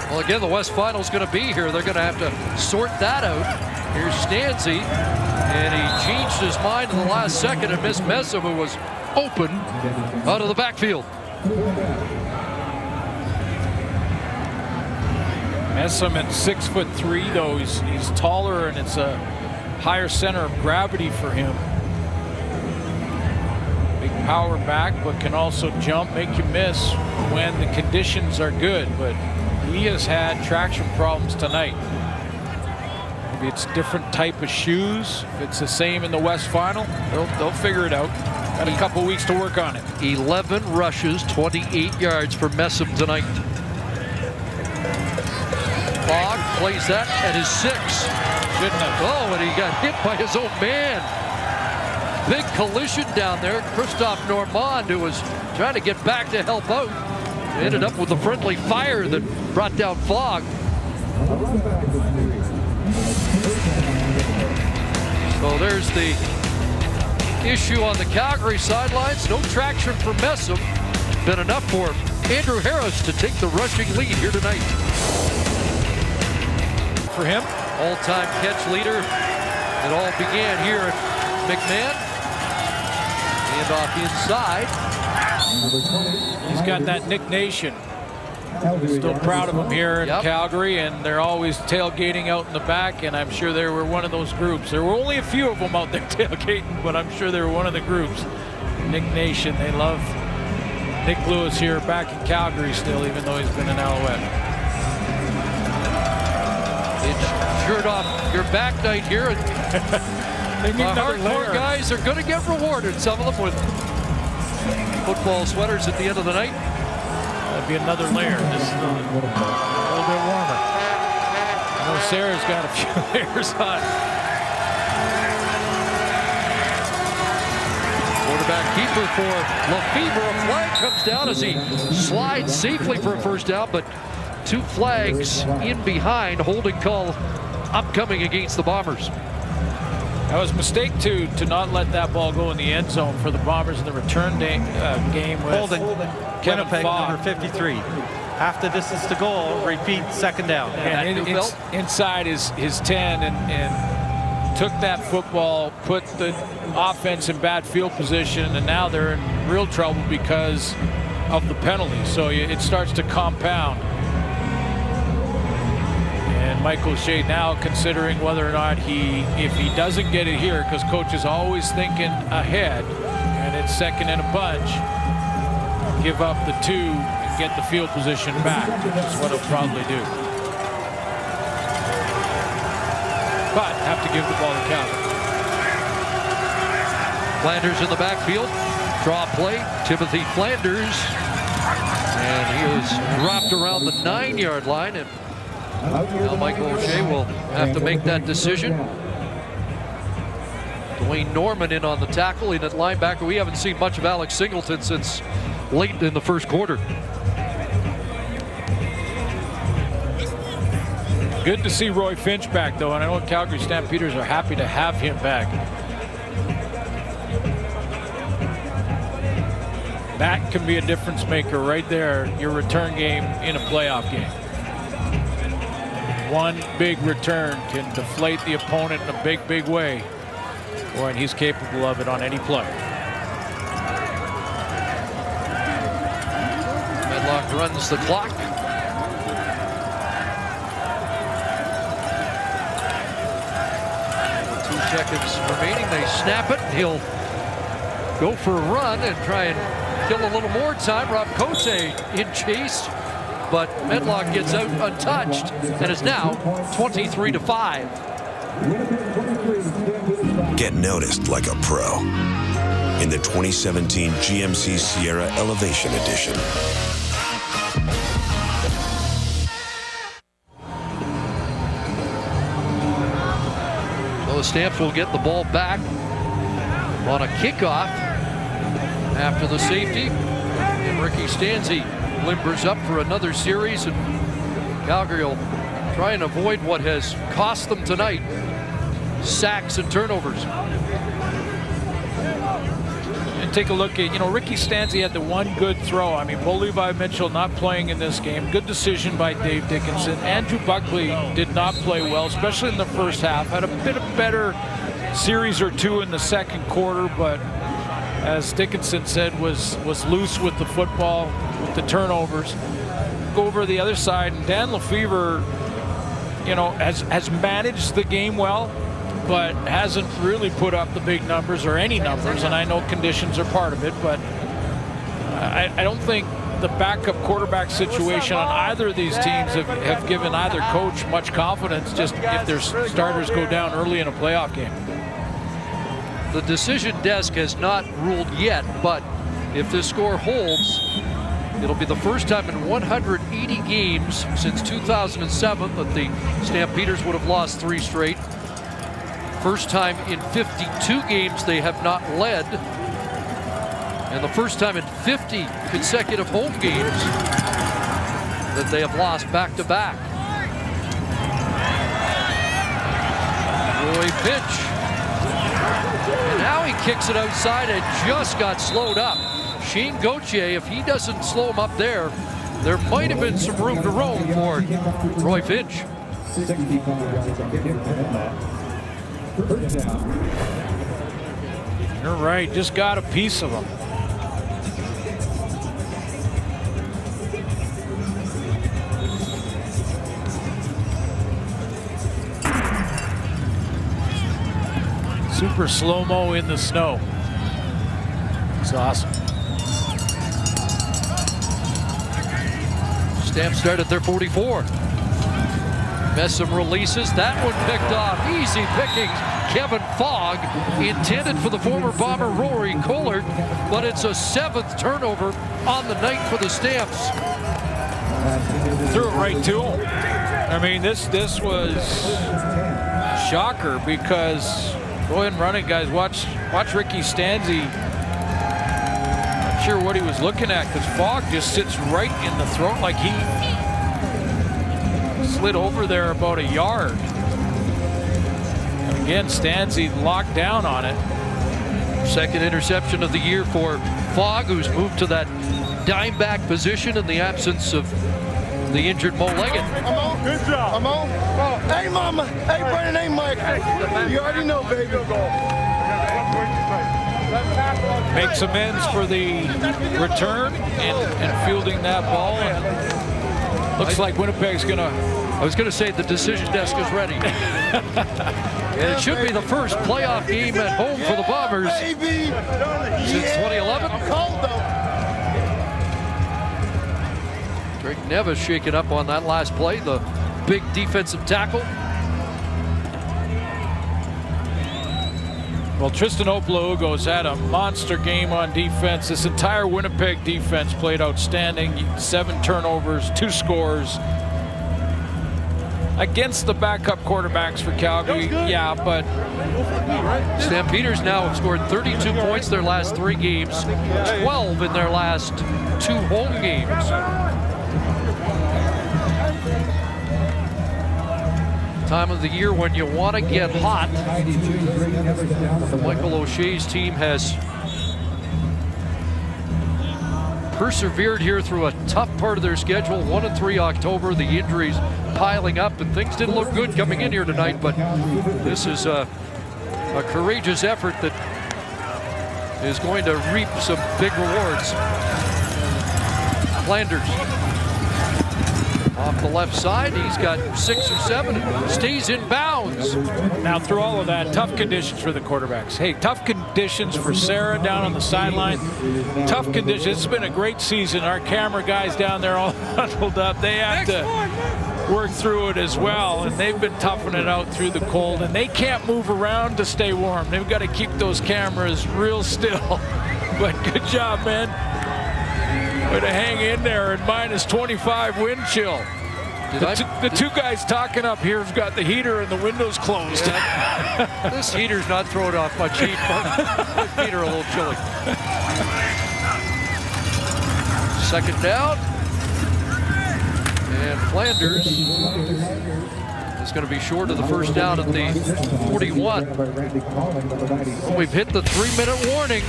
Well, again, the West Final's going to be here. They're going to have to sort that out. Here's Stanzi, and he changed his mind in the last second and missed Messam, who was open out of the backfield. Messam at 6'3", though, he's taller, and it's a higher center of gravity for him. Big power back, but can also jump, make you miss when the conditions are good. But he has had traction problems tonight. Maybe it's a different type of shoes. If it's the same in the West Final, they'll figure it out. Got a couple weeks to work on it. 11 rushes, 28 yards for Messam tonight. Fogg plays that at his 6. Shouldn't have. Oh, and he got hit by his own man. Big collision down there. Christophe Normand, who was trying to get back to help out, ended up with a friendly fire that brought down Fogg. So there's the issue on the Calgary sidelines. No traction for Messam. Been enough for Andrew Harris to take the rushing lead here tonight. For him, all-time catch leader. It all began here at McMahon. Hand off inside. He's got that Nick Nation. Still proud of him here in Calgary, and they're always tailgating out in the back, and I'm sure they were one of those groups. There were only a few of them out there tailgating, but I'm sure they were one of the groups. Nick Nation, they love Nick Lewis here back in Calgary still, even though he's been in Alouette. It's shirt off your back night here, and the hardcore guys are going to get rewarded, some of them with football sweaters at the end of the night. That'd be another layer. This is a little bit warmer. I know Sarah's got a few layers on. Quarterback keeper for Lefebvre. A flag comes down as he slides safely for a first down, but 2 flags in behind. Holding call upcoming against the Bombers. That was a mistake to not let that ball go in the end zone for the Bombers in the return game with Holding. Winnipeg, number 53. Half the distance to goal, repeat, second down. And inside his 10 and took that football, put the offense in bad field position, and now they're in real trouble because of the penalty. So it starts to compound. And Michael O'Shea now considering whether or not if he doesn't get it here, because coach is always thinking ahead, and it's second and a bunch, give up the 2 and get the field position back, which is what he'll probably do. But have to give the ball to Calgary. Flanders in the backfield. Draw play, Timothy Flanders. And he was dropped around the 9-yard line. And now Michael O'Shea will have to make that decision. Dwayne Norman in on the tackle in at linebacker. We haven't seen much of Alex Singleton since late in the first quarter. Good to see Roy Finch back, though, and I know Calgary Stampeders are happy to have him back. That can be a difference maker right there, your return game in a playoff game. One big return can deflate the opponent in a big, big way. Boy, and he's capable of it on any play. Medlock runs the clock. 2 seconds remaining. They snap it. He'll go for a run and try and kill a little more time. Rob Cote in chase, but Medlock gets out untouched and is now 23-5. Get noticed like a pro in the 2017 GMC Sierra Elevation Edition. So the Stamps will get the ball back on a kickoff after the safety. And Ricky Stanzi limbers up for another series, and Calgary will try and avoid what has cost them tonight. Sacks and turnovers. And take a look at, Ricky Stanzi had the one good throw. I mean, Bo Levi Mitchell not playing in this game. Good decision by Dave Dickinson. Andrew Buckley did not play well, especially in the first half. Had a bit of better series or two in the second quarter, but as Dickinson said, was loose with the football, with the turnovers. Go over to the other side, and Dan Lefevre, has managed the game well, but hasn't really put up the big numbers or any numbers, and I know conditions are part of it, but I don't think the backup quarterback situation on either of these teams have given either coach much confidence just if their starters go down early in a playoff game. The decision desk has not ruled yet, but if this score holds, it'll be the first time in 180 games since 2007 that the Stampeders would have lost 3 straight. First time in 52 games they have not led. And the first time in 50 consecutive home games that they have lost back-to-back. Roy Finch. And now he kicks it outside and just got slowed up. Shane Gauthier, if he doesn't slow him up there might have been some room to roam for Roy Finch. You're right, just got a piece of him. Super slow-mo in the snow. It's awesome. Stamps start at their 44. Messam releases. That one picked off. Easy pickings. Kevin Fogg intended for the former Bomber Rory Kohler, but it's a 7th turnover on the night for the Stamps. Threw it right to him. I mean, this was shocker because go ahead and run it, guys. Watch Ricky Stanzi. Not sure what he was looking at because Fogg just sits right in the throat like he slid over there about a yard. And again, Stanzi locked down on it. Second interception of the year for Fogg, who's moved to that dime back position in the absence of the injured Mo Leggett. I'm on. Good job. I'm on. Oh. Hey, Mama. Hey, Brandon. Hey, Mike. You already know, baby. Makes amends for the return and fielding that ball. And looks like Winnipeg's going to... I was going to say the decision desk is ready. And it should be the first playoff game at home for the Bombers since 2011. Drake Nevis shaken up on that last play, the big defensive tackle. Well, Tristan Oplugo's had a monster game on defense. This entire Winnipeg defense played outstanding. 7 turnovers, 2 scores. Against the backup quarterbacks for Calgary, yeah, but Stampeders now have scored 32 points their last 3 games, 12 in their last 2 home games. Time of the year when you want to get hot. Michael O'Shea's team has persevered here through a tough part of their schedule. 1-3 October, the injuries piling up, and things didn't look good coming in here tonight, but this is a courageous effort that is going to reap some big rewards. Flanders off the left side, he's got 6 or 7 and stays in bounds. Now through all of that, tough conditions for the quarterbacks. Hey, tough conditions for Sarah down on the sideline. Tough conditions. It's been a great season. Our camera guys down there all huddled up. They have to work through it as well, and they've been toughing it out through the cold, and they can't move around to stay warm. They've got to keep those cameras real still. But good job, man. Way to hang in there in minus 25 wind chill. The 2 guys talking up here have got the heater and the windows closed. Yeah. This heater's not throwing off much heat, but my feet are a little chilly. Second down. And Flanders is going to be short of the first down at the 41. Well, we've hit the 3-minute warning.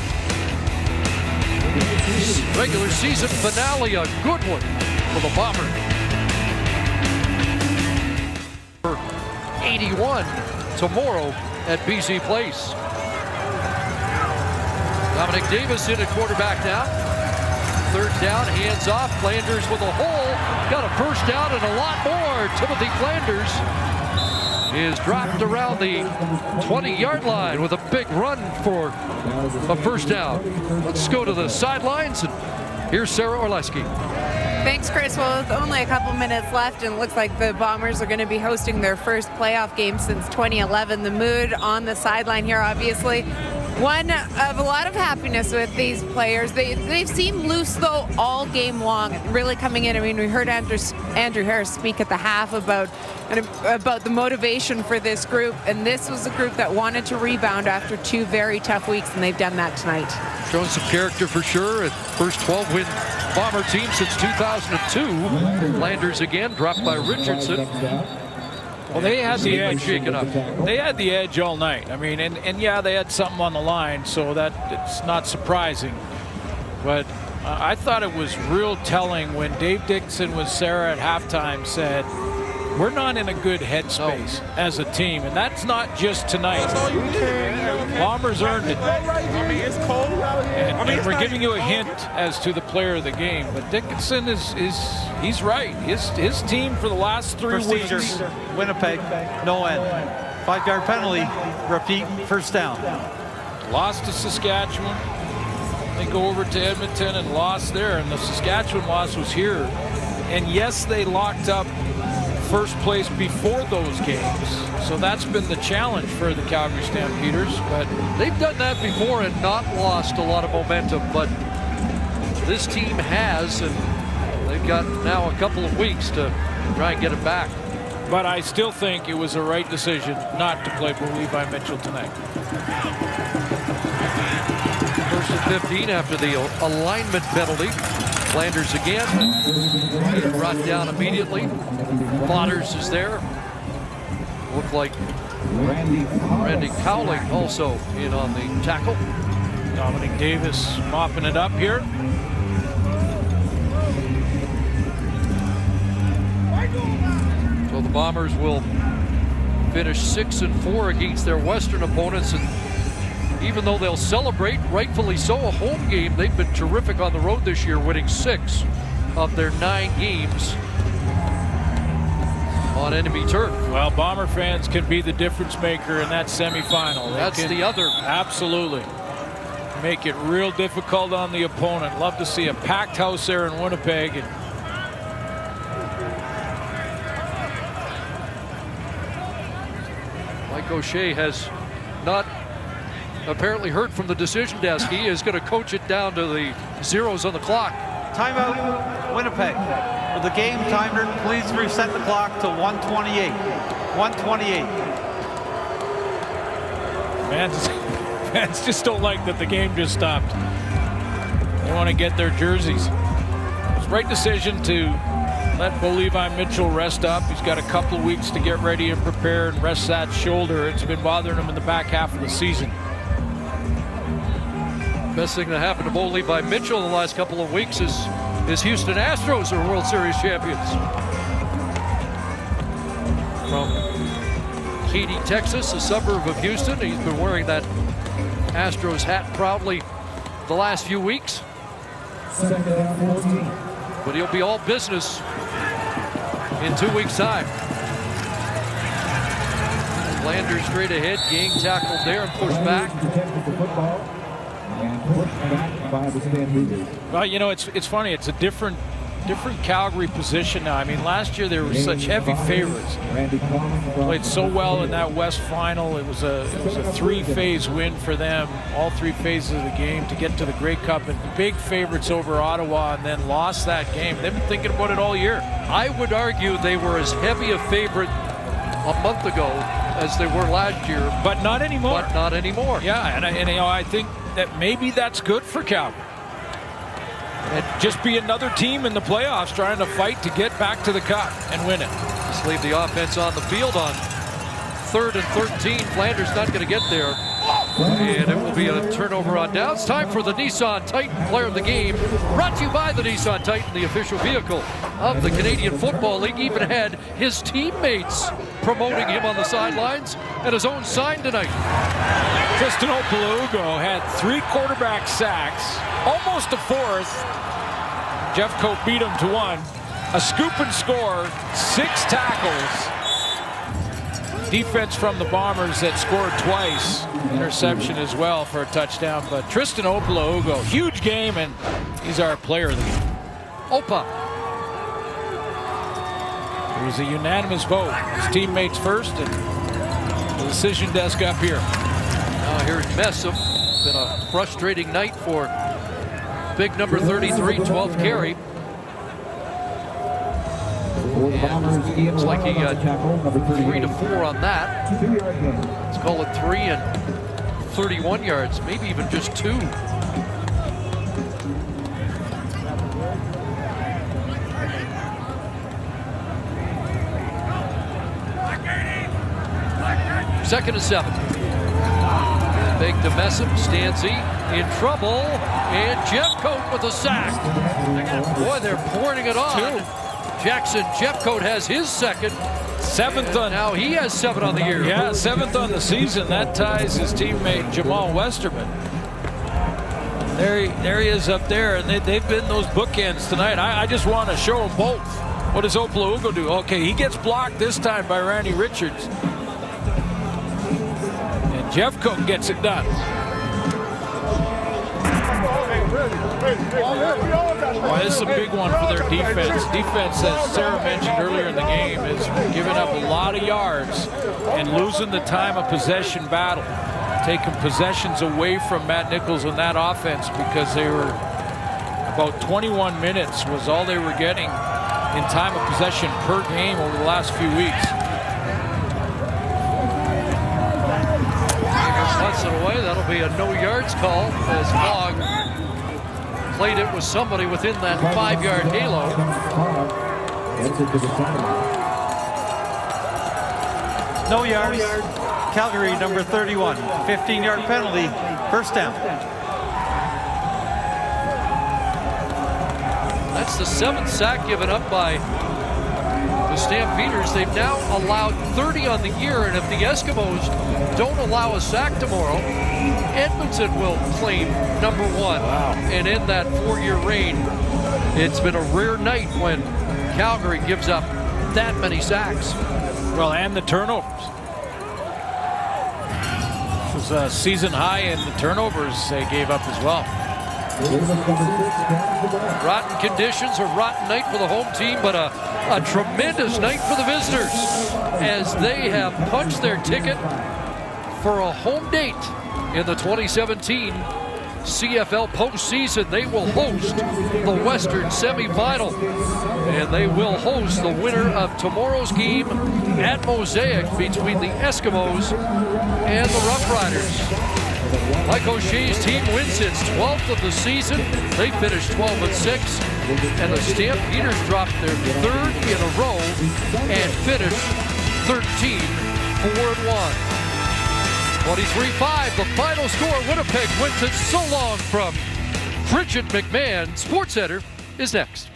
Regular season finale, a good one for the Bombers. 81 tomorrow at BC Place. Dominic Davis in at quarterback now. Third down, hands off. Flanders with a hole. Got a first down and a lot more. Timothy Flanders is dropped around the 20-yard line with a big run for a first down. Let's go to the sidelines, and here's Sarah Orleski. Thanks, Chris. Well, with only a couple minutes left, and it looks like the Bombers are going to be hosting their first playoff game since 2011. The mood on the sideline here, obviously, one of a lot of happiness with these players. They've seemed loose, though, all game long, really coming in. I mean, we heard Andrew Harris speak at the half about the motivation for this group, and this was a group that wanted to rebound after 2 very tough weeks, and they've done that tonight. Showing some character for sure. First 12-win Bomber team since 2002. Flanders again, dropped by Richardson. Well, they had the edge. Shaken up. They had the edge all night. I mean, and yeah, they had something on the line, so that it's not surprising. But I thought it was real telling when Dave Dixon with Sarah at halftime said, we're not in a good headspace as a team, and that's not just tonight. Bombers earned it. I mean, it's cold. And we're giving you a hint as to the player of the game, but Dickinson he's right. His team for the last 3 Procedure. weeks. Winnipeg, no end. 5-yard penalty, repeat, first down. Lost to Saskatchewan. They go over to Edmonton and lost there, and the Saskatchewan loss was here. And yes, they locked up first place before those games, so that's been the challenge for the Calgary Stampeders. But they've done that before and not lost a lot of momentum, but this team has, and they've got now a couple of weeks to try and get it back. But I still think it was the right decision not to play Levi Mitchell tonight. First and 15 after the alignment penalty. Flanders again, and brought down immediately. Fodders is there. Looked like Randy Cowling also in on the tackle. Dominic Davis mopping it up here. So the Bombers will finish 6-4 against their Western opponents, and even though they'll celebrate, rightfully so, a home game, they've been terrific on the road this year, winning 6 of their 9 games on enemy turf. Well, Bomber fans can be the difference maker in that semifinal. That's the other. Absolutely. Make it real difficult on the opponent. Love to see a packed house there in Winnipeg. And Mike O'Shea has not apparently heard from the decision desk. He is going to coach it down to the zeros on the clock. Timeout, Winnipeg. For the game timer, please reset the clock to 1:28. 1:28. Fans just don't like that the game just stopped. They want to get their jerseys. It's the right decision to let Bo Levi Mitchell rest up. He's got a couple of weeks to get ready and prepare and rest that shoulder. It's been bothering him in the back half of the season. Best thing that happened to Bo Levi Mitchell in the last couple of weeks is Houston Astros are World Series champions. From Katy, Texas, a suburb of Houston. He's been wearing that Astros hat proudly the last few weeks. But he'll be all business in 2 weeks' time. Landers straight ahead, Gang tackled there and pushed back. Well, you know, it's funny. It's a different Calgary position now. I mean, last year there were such heavy favorites. Played so well in that West final. It was a three-phase win for them, all three phases of the game to get to the Grey Cup, and big favorites over Ottawa, and then lost that game. They've been thinking about it all year. I would argue they were as heavy a favorite a month ago as they were last year, but not anymore. Yeah, and you know, I think that maybe that's good for Calgary. And just be another team in the playoffs trying to fight to get back to the cup and win it. Just leave the offense on the field on 3rd and 13. Flanders not going to get there. And it will be a turnover on downs. Time for the Nissan Titan Player of the Game. Brought to you by the Nissan Titan, the official vehicle of the Canadian Football League. Even had his teammates promoting him on the sidelines and his own sign tonight. Tristan Opolugo had 3 quarterback sacks, almost a 4th. Jeff Cope beat him to 1. A scoop and score, 6 tackles. Defense from the Bombers that scored twice. Interception as well for a touchdown. But Tristan Opolugo, huge game, and he's our player of the game. Opa. It was a unanimous vote. His teammates first, and the decision desk up here. Now here's Messam. Been a frustrating night for big number 33, 12th carry. And looks like he got 3 to 4 on that. Let's call it 3 and 31 yards, maybe even just 2. Second and 7. Big to Messam, Stanzi in trouble, and Jeffcoat with a sack. Boy, they're pouring it on. Jackson Jeffcoat has his second. 7th on. Now he has 7 on the year. Yeah, 7th on the season. That ties his teammate Jamal Westerman. There he is up there, and they've been those bookends tonight. I just want to show them both. What does Opolugo do? Okay, he gets blocked this time by Randy Richards. And Jeffcoat gets it done. Well, this is a big one for their defense. Defense, as Sarah mentioned earlier in the game, is giving up a lot of yards and losing the time of possession battle, taking possessions away from Matt Nichols and that offense, because they were about 21 minutes was all they were getting in time of possession per game over the last few weeks. Punts it away. That'll be a no yards call as Fogg played it with somebody within that 5-yard halo. No yards. Calgary, number 31. 15-yard penalty. First down. That's the 7th sack given up by the Stampeders. They've now allowed 30 on the year, and if the Eskimos don't allow a sack tomorrow, Edmonton will claim number 1. Wow. And in that 4-year reign, it's been a rare night when Calgary gives up that many sacks. Well, and the turnovers. It was a season high in the turnovers they gave up as well. Rotten conditions, a rotten night for the home team, but a tremendous night for the visitors as they have punched their ticket for a home date in the 2017 CFL postseason. They will host the Western semifinal, and they will host the winner of tomorrow's game at Mosaic between the Eskimos and the Rough Riders. Mike O'Shea's team wins its 12th of the season. They finished 12-6, and the Stampeders dropped their 3rd in a row and finished 13-4-1. 23-5, the final score. Winnipeg wins it. So long from Bridget McMahon. SportsCenter is next.